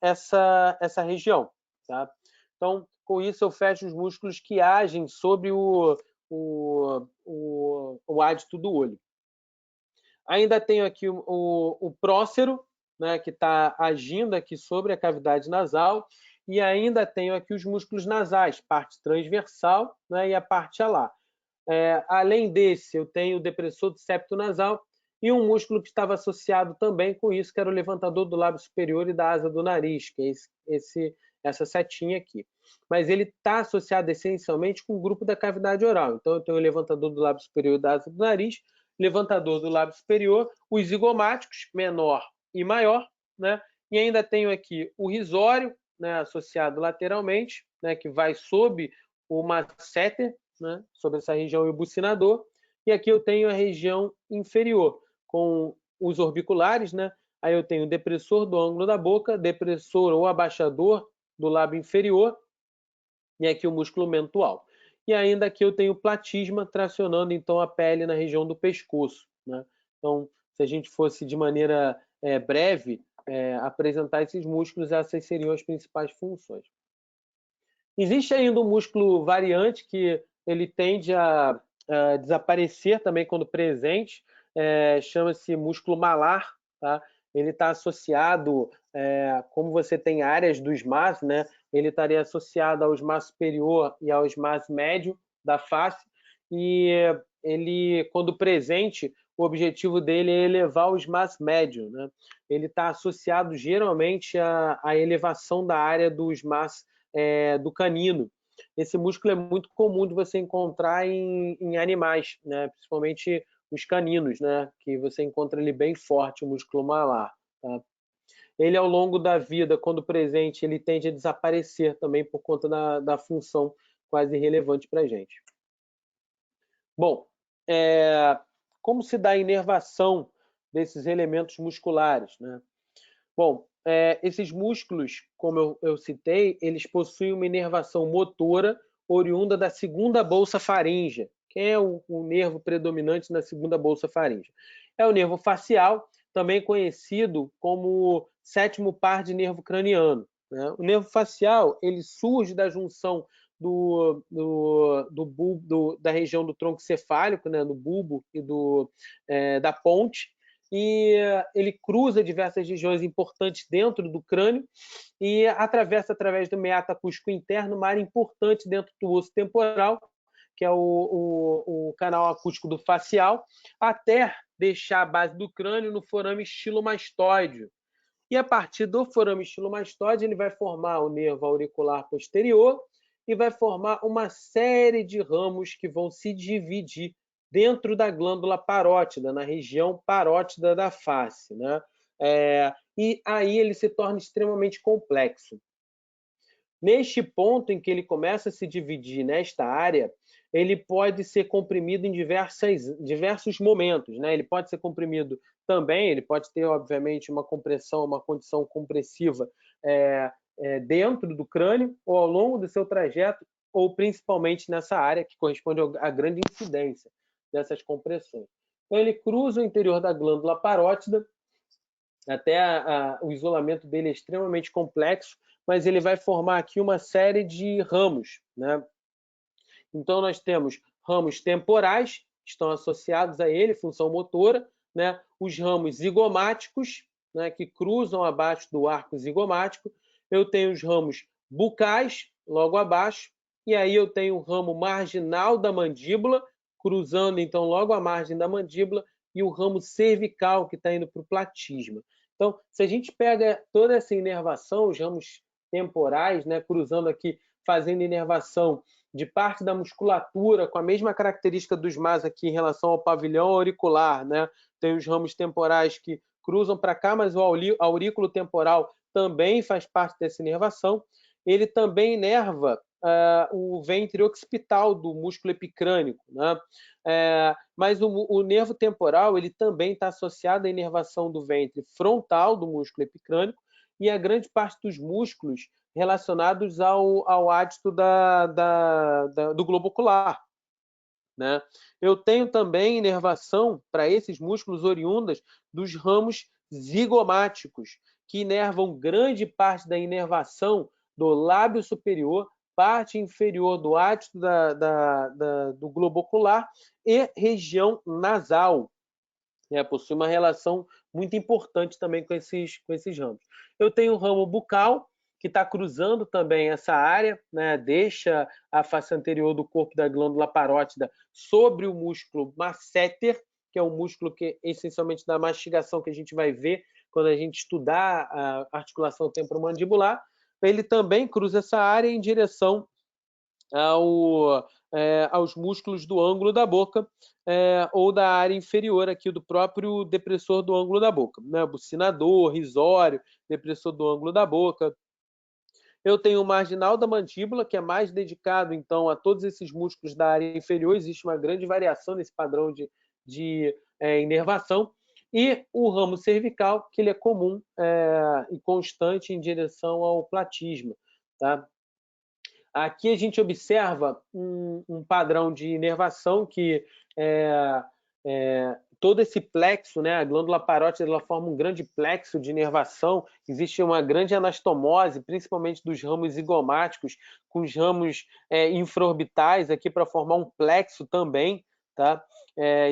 Speaker 3: essa região. Tá? Então, com isso, eu fecho os músculos que agem sobre o ádito do olho. Ainda tenho aqui o prócero, né, que está agindo aqui sobre a cavidade nasal, e ainda tenho aqui os músculos nasais, parte transversal, né, e a parte alar. Além desse, eu tenho o depressor do septo nasal e um músculo que estava associado também com isso, que era o levantador do lábio superior e da asa do nariz, que é essa setinha aqui. Mas ele está associado essencialmente com o grupo da cavidade oral. Então, eu tenho o levantador do lábio superior e da asa do nariz, levantador do lábio superior, os zigomáticos, menor e maior, né? E ainda tenho aqui o risório, né, associado lateralmente, né, que vai sob o masseter, né, sobre essa região e o bucinador, e aqui eu tenho a região inferior, com os orbiculares, né? Aí eu tenho o depressor do ângulo da boca, depressor ou abaixador do lábio inferior, e aqui o músculo mentual. E ainda aqui eu tenho o platisma, tracionando então a pele na região do pescoço, né? Então, se a gente fosse de maneira breve apresentar esses músculos, essas seriam as principais funções. Existe ainda um músculo variante que ele tende a desaparecer também quando presente, chama-se músculo malar, tá? Ele está associado, como você tem áreas do SMAS, né? Ele estaria associado ao SMAS superior e ao SMAS médio da face, e ele, quando presente, o objetivo dele é elevar o SMAS médio, né? Ele está associado geralmente à elevação da área do SMAS do canino. Esse músculo é muito comum de você encontrar em animais, né? Principalmente os caninos, né? Que você encontra ele bem forte, o músculo malar. Tá? Ele, ao longo da vida, quando presente, ele tende a desaparecer também por conta da função quase irrelevante para a gente. Bom, como se dá a inervação desses elementos musculares, né? Bom, esses músculos, como eu citei, eles possuem uma inervação motora oriunda da segunda bolsa faríngea. Quem é o nervo predominante na segunda bolsa faríngea? É o nervo facial, também conhecido como sétimo par de nervo craniano, né? O nervo facial ele surge da junção da região do tronco cefálico, né, do bulbo e da ponte, e ele cruza diversas regiões importantes dentro do crânio e atravessa, através do meato acústico interno, uma área importante dentro do osso temporal, que é o canal acústico do facial, até deixar a base do crânio no forame estilomastoide. E a partir do forame estilomastoide, ele vai formar o nervo auricular posterior e vai formar uma série de ramos que vão se dividir dentro da glândula parótida, na região parótida da face, né? E aí ele se torna extremamente complexo. Neste ponto em que ele começa a se dividir nesta área, ele pode ser comprimido em diversos momentos, né? Ele pode ser comprimido também, ele pode ter, obviamente, uma compressão, uma condição compressiva dentro do crânio, ou ao longo do seu trajeto, ou principalmente nessa área que corresponde à grande incidência dessas compressões. Então, ele cruza o interior da glândula parótida, até o isolamento dele é extremamente complexo, mas ele vai formar aqui uma série de ramos, né? Então, nós temos ramos temporais, que estão associados a ele, função motora, né? Os ramos zigomáticos, né, que cruzam abaixo do arco zigomático. Eu tenho os ramos bucais, logo abaixo, e aí eu tenho o ramo marginal da mandíbula, cruzando, então, logo à margem da mandíbula, e o ramo cervical, que está indo para o platisma. Então, se a gente pega toda essa inervação, os ramos temporais, né, cruzando aqui, fazendo inervação de parte da musculatura, com a mesma característica dos mas aqui em relação ao pavilhão auricular, né? Tem os ramos temporais que cruzam para cá, mas o aurículo temporal também faz parte dessa inervação. Ele também inerva o ventre occipital do músculo epicrânico, né? Mas o nervo temporal ele também está associado à inervação do ventre frontal do músculo epicrânico e a grande parte dos músculos relacionados ao ádito do globo ocular, né? Eu tenho também inervação para esses músculos oriundas dos ramos zigomáticos, que inervam grande parte da inervação do lábio superior, parte inferior do ádito do globo ocular e região nasal. Possui uma relação muito importante também com esses ramos. Eu tenho o ramo bucal, que está cruzando também essa área, né? Deixa a face anterior do corpo da glândula parótida sobre o músculo masseter, que é o músculo que essencialmente da mastigação que a gente vai ver quando a gente estudar a articulação temporomandibular. Ele também cruza essa área em direção aos músculos do ângulo da boca ou da área inferior aqui do próprio depressor do ângulo da boca, né? Bucinador, risório, depressor do ângulo da boca. Eu tenho o marginal da mandíbula, que é mais dedicado, então, a todos esses músculos da área inferior. Existe uma grande variação nesse padrão de inervação. E o ramo cervical, que ele é comum e constante em direção ao platisma, tá? Aqui a gente observa um padrão de inervação que todo esse plexo, né, a glândula parótida, ela forma um grande plexo de inervação. Existe uma grande anastomose, principalmente dos ramos zigomáticos, com os ramos infraorbitais aqui para formar um plexo também, tá?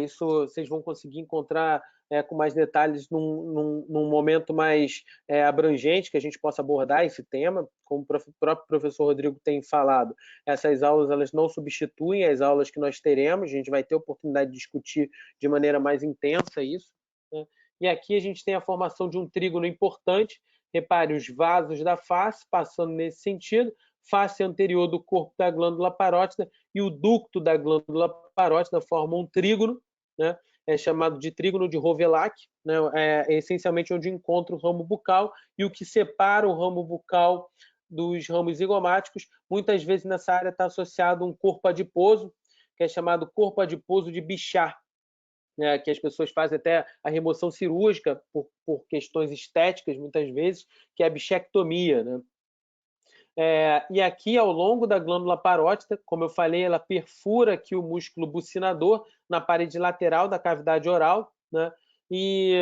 Speaker 3: Isso vocês vão conseguir encontrar com mais detalhes num momento mais abrangente, que a gente possa abordar esse tema. Como o próprio professor Rodrigo tem falado, essas aulas elas não substituem as aulas que nós teremos, a gente vai ter oportunidade de discutir de maneira mais intensa isso, né? E aqui a gente tem a formação de um trígono importante. Repare os vasos da face passando nesse sentido, face anterior do corpo da glândula parótida e o ducto da glândula parótida formam um trígono, né? É chamado de trígono de Rovelac, né? É essencialmente onde encontra o ramo bucal, e o que separa o ramo bucal dos ramos zigomáticos. Muitas vezes nessa área está associado um corpo adiposo, que é chamado corpo adiposo de Bichat, né? Que as pessoas fazem até a remoção cirúrgica por questões estéticas, muitas vezes, que é a bichectomia, né? E aqui, ao longo da glândula parótida, como eu falei, ela perfura aqui o músculo bucinador na parede lateral da cavidade oral, né? E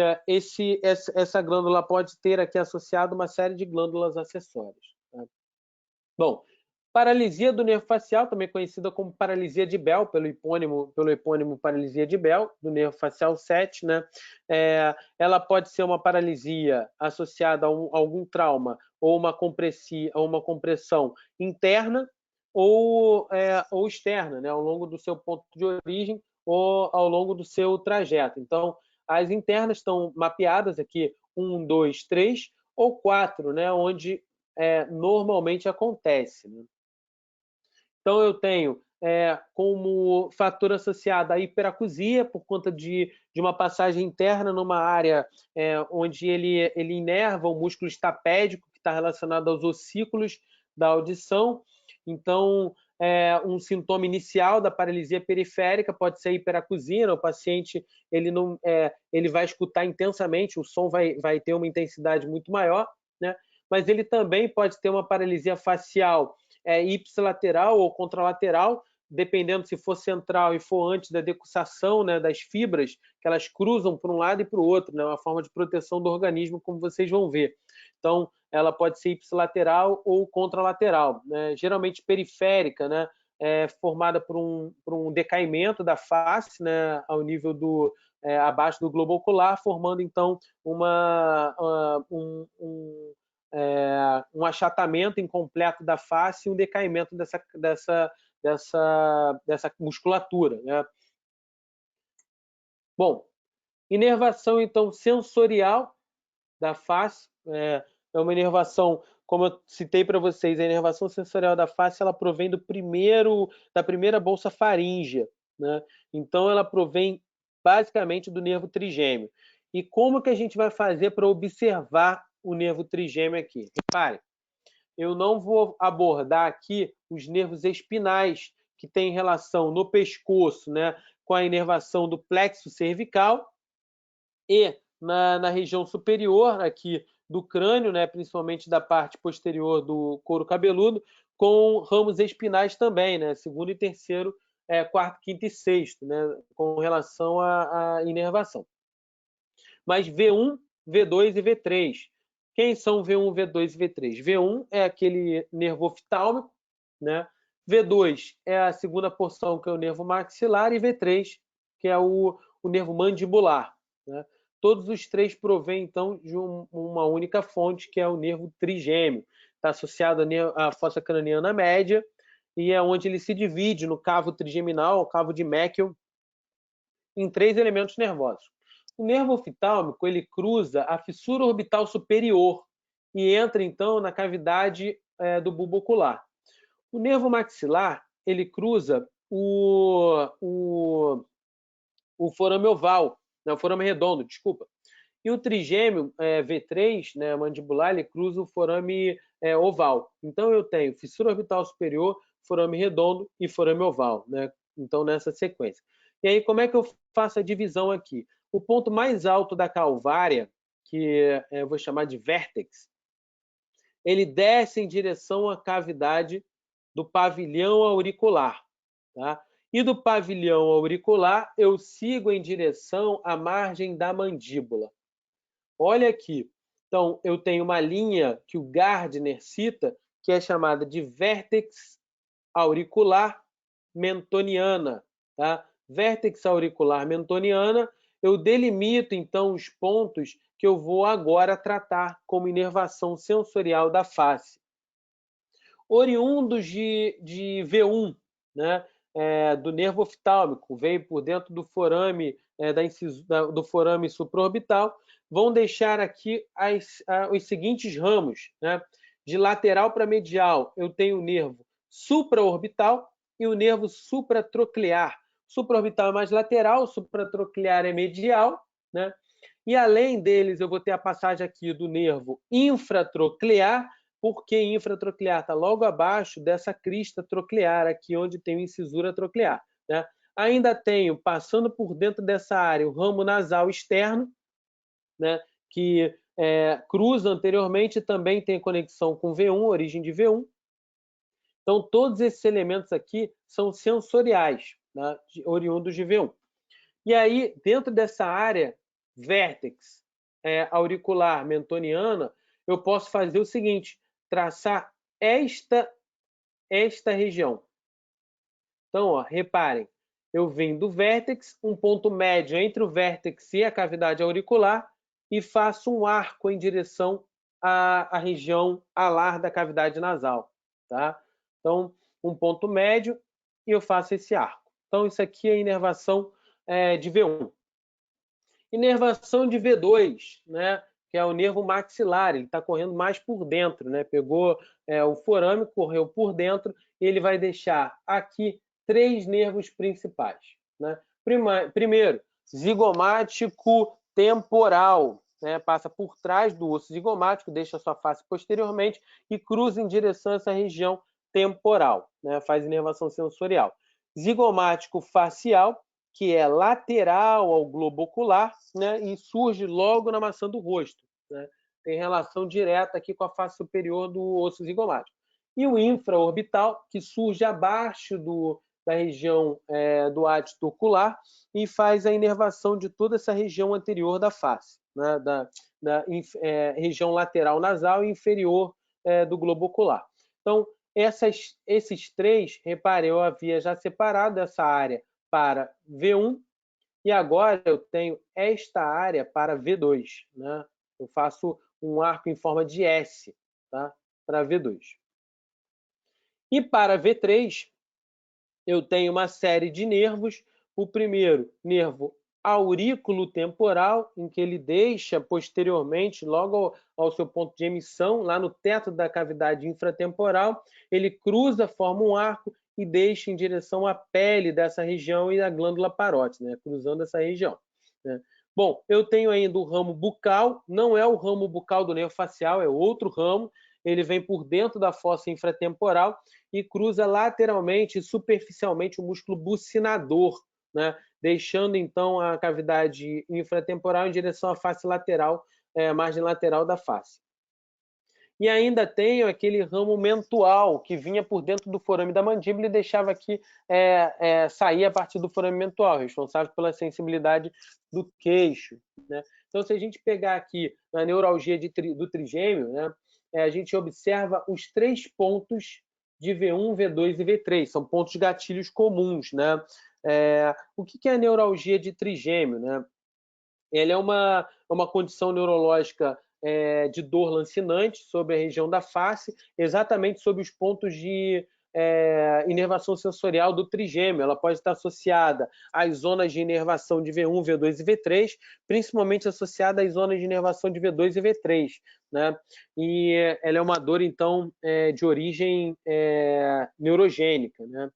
Speaker 3: essa glândula pode ter aqui associado uma série de glândulas acessórias, tá? Bom, paralisia do nervo facial, também conhecida como paralisia de Bell, pelo epônimo paralisia de Bell, do nervo facial 7, né? Ela pode ser uma paralisia associada a algum trauma ou uma compressão interna ou externa, né? Ao longo do seu ponto de origem ou ao longo do seu trajeto. Então, as internas estão mapeadas aqui, 1, 2, 3 ou 4, né? Onde normalmente acontece, né? Então, eu tenho como fator associado a hiperacusia, por conta de uma passagem interna numa área onde ele inerva o músculo estapédico, que está relacionado aos ossículos da audição. Então, um sintoma inicial da paralisia periférica pode ser a hiperacusia, né? O paciente ele vai escutar intensamente, o som vai ter uma intensidade muito maior, né? Mas ele também pode ter uma paralisia facial ipsilateral ou contralateral, dependendo se for central e for antes da decussação, né, das fibras, que elas cruzam para um lado e para o outro, né, uma forma de proteção do organismo, como vocês vão ver. Então, ela pode ser ipsilateral ou contralateral, né, geralmente periférica, né, formada por um decaimento da face, né, ao nível abaixo do globo ocular, formando então um achatamento incompleto da face e um decaimento dessa musculatura, né? Bom, inervação então sensorial da face. É uma inervação, como eu citei para vocês, a inervação sensorial da face, ela provém da primeira bolsa faríngea, né? Então, ela provém basicamente do nervo trigêmeo. E como que a gente vai fazer para observar o nervo trigêmeo aqui? Repare, eu não vou abordar aqui os nervos espinais que têm relação no pescoço, né, com a inervação do plexo cervical e na região superior aqui do crânio, né, principalmente da parte posterior do couro cabeludo, com ramos espinais também, né, segundo e terceiro, quarto, quinto e sexto, né, com relação à inervação. Mas V1, V2 e V3. Quem são V1, V2 e V3? V1 é aquele nervo oftálmico, né? V2 é a segunda porção, que é o nervo maxilar, e V3, que é o nervo mandibular, né? Todos os três provêm, então, de uma única fonte, que é o nervo trigêmeo. Está associado à fossa craniana média, e é onde ele se divide no cavo trigeminal, o cavo de Meckel, em 3 elementos nervosos. O nervo oftálmico, ele cruza a fissura orbital superior e entra, então, na cavidade do bulbo ocular. O nervo maxilar, ele cruza o forame oval, né, o forame redondo, desculpa. E o trigêmeo V3, né, mandibular, ele cruza o forame oval. Então, eu tenho fissura orbital superior, forame redondo e forame oval, né? Então, nessa sequência. E aí, como é que eu faço a divisão aqui? O ponto mais alto da calvária, que eu vou chamar de vértex, ele desce em direção à cavidade do pavilhão auricular, tá? E do pavilhão auricular, eu sigo em direção à margem da mandíbula. Olha aqui. Então, eu tenho uma linha que o Gardner cita, que é chamada de vértex auricular mentoniana, tá? Vértex auricular mentoniana, eu delimito, então, os pontos que eu vou agora tratar como inervação sensorial da face. Oriundos de V1, né? Do nervo oftálmico, veio por dentro do forame, do forame supraorbital, vão deixar aqui os seguintes ramos, né? De lateral para medial, eu tenho o nervo supraorbital e o nervo supratroclear. Supraorbital é mais lateral, supratroclear é medial, né? E além deles, eu vou ter a passagem aqui do nervo infratroclear, porque infratroclear está logo abaixo dessa crista troclear, aqui onde tem incisura troclear, né? Ainda tenho, passando por dentro dessa área, o ramo nasal externo, né, que cruza anteriormente, também tem conexão com V1, origem de V1. Então, todos esses elementos aqui são sensoriais, né, oriundos de V1. E aí, dentro dessa área, vértex auricular mentoniana, eu posso fazer o seguinte, traçar esta região. Então, ó, reparem, eu venho do vértex, um ponto médio entre o vértex e a cavidade auricular, e faço um arco em direção à região alar da cavidade nasal, tá? Então, um ponto médio e eu faço esse arco. Então, isso aqui é a inervação de V1. Inervação de V2, né? Que é o nervo maxilar, ele está correndo mais por dentro, né? Pegou o forame, correu por dentro, e ele vai deixar aqui 3 nervos principais, né? Primeiro, zigomático temporal, né? Passa por trás do osso zigomático, deixa a sua face posteriormente e cruza em direção a essa região temporal, né? Faz inervação sensorial. Zigomático facial, que é lateral ao globo ocular, né, e surge logo na maçã do rosto, né? Tem relação direta aqui com a face superior do osso zigomático. E o infraorbital, que surge abaixo da região do átito ocular e faz a inervação de toda essa região anterior da face, né, da região lateral nasal e inferior do globo ocular. Então, esses 3, reparem, eu havia já separado essa área para V1 e agora eu tenho esta área para V2, né? Eu faço um arco em forma de S, tá? Para V2. E para V3, eu tenho uma série de nervos. O primeiro, nervo aurículo temporal, em que ele deixa posteriormente, logo ao seu ponto de emissão, lá no teto da cavidade infratemporal, ele cruza, forma um arco e deixa em direção à pele dessa região e à glândula parótida, né? Cruzando essa região, né? Bom, eu tenho ainda o ramo bucal, não é o ramo bucal do nervo facial, é outro ramo, ele vem por dentro da fossa infratemporal e cruza lateralmente e superficialmente o músculo bucinador, né? Deixando então a cavidade infratemporal em direção à face lateral, margem lateral da face. E ainda tenho aquele ramo mentual, que vinha por dentro do forame da mandíbula e deixava aqui sair a partir do forame mentual, responsável pela sensibilidade do queixo, né? Então, se a gente pegar aqui a neuralgia do trigêmeo, né, a gente observa os 3 pontos de V1, V2 e V3, são pontos gatilhos comuns, né? O que é a neuralgia de trigêmeo, né? Ela é uma condição neurológica de dor lancinante sobre a região da face, exatamente sobre os pontos de inervação sensorial do trigêmeo. Ela pode estar associada às zonas de inervação de V1, V2 e V3, principalmente associada às zonas de inervação de V2 e V3, né? E ela é uma dor, então, de origem neurogênica, né?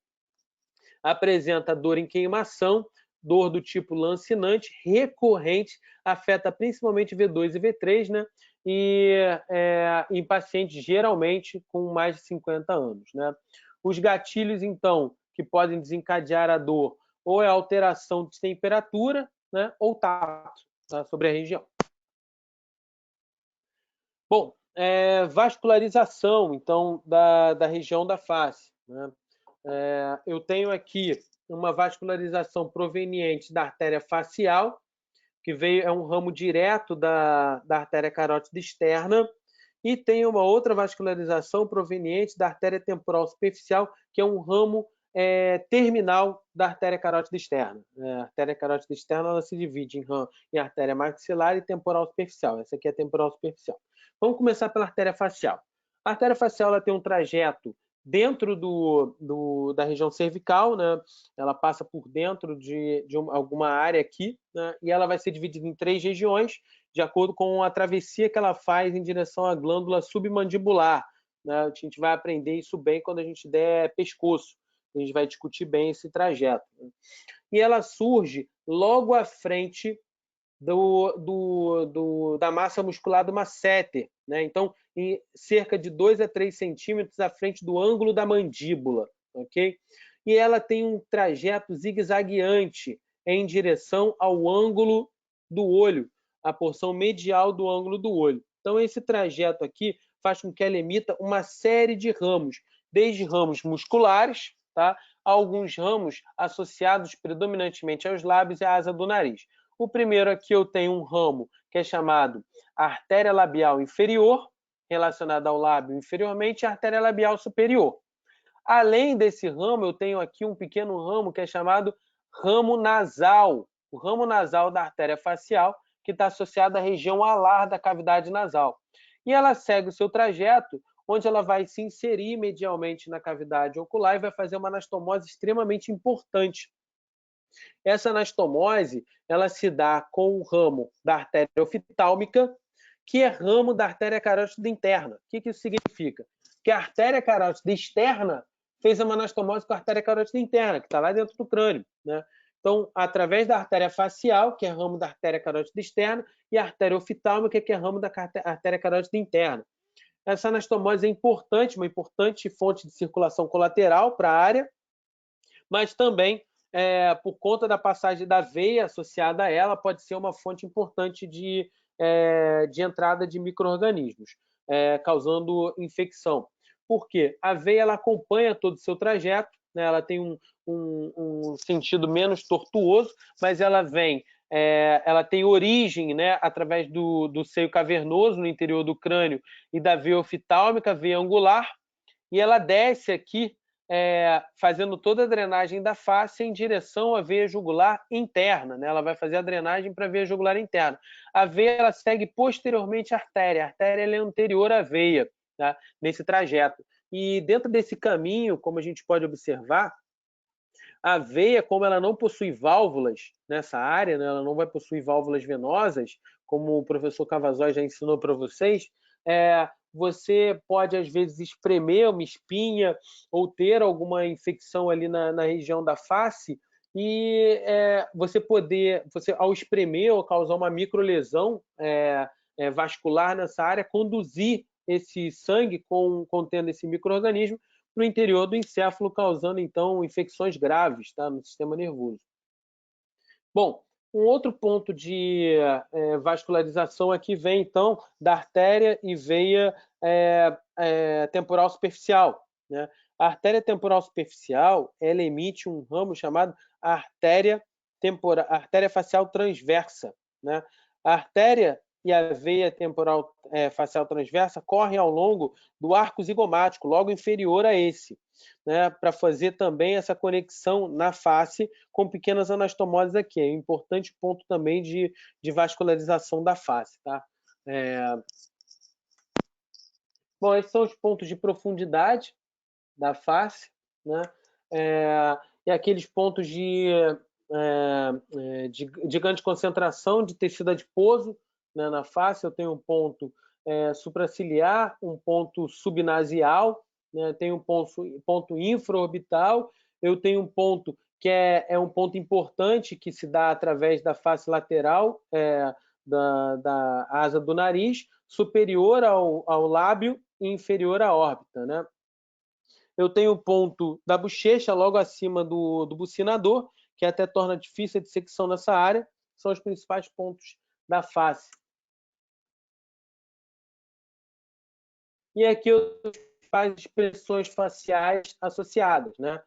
Speaker 3: Apresenta dor em queimação, dor do tipo lancinante, recorrente, afeta principalmente V2 e V3, né? E em pacientes geralmente com mais de 50 anos, né? Os gatilhos, então, que podem desencadear a dor, ou é alteração de temperatura, né? Ou tato, tá? Sobre a região. Bom, vascularização, então, da região da face, né? Eu tenho aqui uma vascularização proveniente da artéria facial, que é um ramo direto da artéria carótida externa, e tem uma outra vascularização proveniente da artéria temporal superficial, que é um ramo terminal da artéria carótida externa. A artéria carótida externa ela se divide em artéria maxilar e temporal superficial. Essa aqui é a temporal superficial. Vamos começar pela artéria facial. A artéria facial ela tem um trajeto dentro da região cervical, né? Ela passa por dentro de alguma área aqui, né? E ela vai ser dividida em 3 regiões, de acordo com a travessia que ela faz em direção à glândula submandibular, né? A gente vai aprender isso bem quando a gente der pescoço. A gente vai discutir bem esse trajeto, né? E ela surge logo à frente da massa muscular do masseter, né? Então, em cerca de 2 a 3 centímetros à frente do ângulo da mandíbula, ok? E ela tem um trajeto zigue-zagueante em direção ao ângulo do olho, a porção medial do ângulo do olho. Então, esse trajeto aqui faz com que ela emita uma série de ramos, desde ramos musculares, tá? A alguns ramos associados predominantemente aos lábios e à asa do nariz. O primeiro aqui eu tenho um ramo que é chamado artéria labial inferior, relacionada ao lábio inferiormente, e artéria labial superior. Além desse ramo, eu tenho aqui um pequeno ramo que é chamado ramo nasal, o ramo nasal da artéria facial, que está associado à região alar da cavidade nasal. E ela segue o seu trajeto, onde ela vai se inserir medialmente na cavidade ocular e vai fazer uma anastomose extremamente importante. Essa anastomose ela se dá com o ramo da artéria oftalmica, que é ramo da artéria carótida interna. O que isso significa? Que a artéria carótida externa fez uma anastomose com a artéria carótida interna, que está lá dentro do crânio, né? Então, através da artéria facial, que é ramo da artéria carótida externa, e a artéria oftalmica, que é ramo da artéria carótida interna. Essa anastomose é importante, uma importante fonte de circulação colateral para a área, mas também por conta da passagem da veia associada a ela, pode ser uma fonte importante de entrada de micro-organismos, causando infecção. Por quê? A veia ela acompanha todo o seu trajeto, né? Ela tem um sentido menos tortuoso, mas ela tem origem, né, através do seio cavernoso no interior do crânio e da veia oftálmica, veia angular, e ela desce aqui fazendo toda a drenagem da face em direção à veia jugular interna, né? Ela vai fazer a drenagem para a veia jugular interna. A veia ela segue posteriormente a artéria ela é anterior à veia, tá? Nesse trajeto. E dentro desse caminho, como a gente pode observar, A veia, como ela não possui válvulas nessa área, né, ela não vai possuir válvulas venosas, como o professor Cavazós já ensinou para vocês, você pode, às vezes, espremer uma espinha ou ter alguma infecção ali na região da face e você ao espremer ou causar uma microlesão vascular nessa área, conduzir esse sangue contendo esse micro-organismo para o interior do encéfalo, causando, então, infecções graves, tá, no sistema nervoso. Bom, um outro ponto de vascularização aqui vem, então, da artéria e veia temporal superficial, né? A artéria temporal superficial, ela emite um ramo chamado artéria facial transversa, né? A artéria e a veia temporal facial transversa correm ao longo do arco zigomático, logo inferior a esse, né, para fazer também essa conexão na face com pequenas anastomoses aqui. É um importante ponto também de vascularização da face. Tá? Bom, esses são os pontos de profundidade da face, né? E aqueles pontos de grande concentração de tecido adiposo, né, na face. Eu tenho um ponto supraciliar, um ponto subnasial, né, tenho um ponto infraorbital, eu tenho um ponto que é um ponto importante que se dá através da face lateral da asa do nariz, superior ao lábio e inferior à órbita, né? Eu tenho o ponto da bochecha logo acima do bucinador, que até torna difícil a dissecção nessa área. São os principais pontos da face. E aqui eu faço as expressões faciais associadas, né?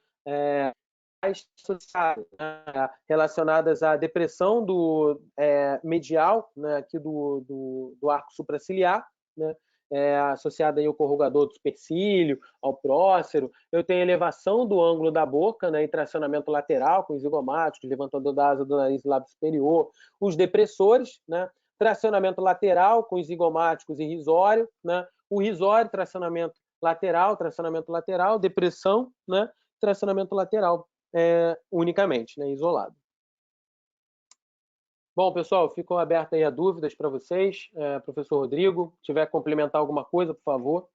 Speaker 3: Relacionadas à depressão do medial, né? Aqui do arco supraciliar, né? Associada aí ao corrugador do supercílio, ao prócero. Eu tenho elevação do ângulo da boca, né, e tracionamento lateral com os zigomáticos, levantador da asa do nariz e lábio superior. Os depressores, né, tracionamento lateral com os zigomáticos e risório, né, o risório, tracionamento lateral, depressão, né, tracionamento lateral unicamente, né, isolado. Bom, pessoal, ficam abertas aí a dúvidas para vocês. Professor Rodrigo, se tiver que complementar alguma coisa, por favor.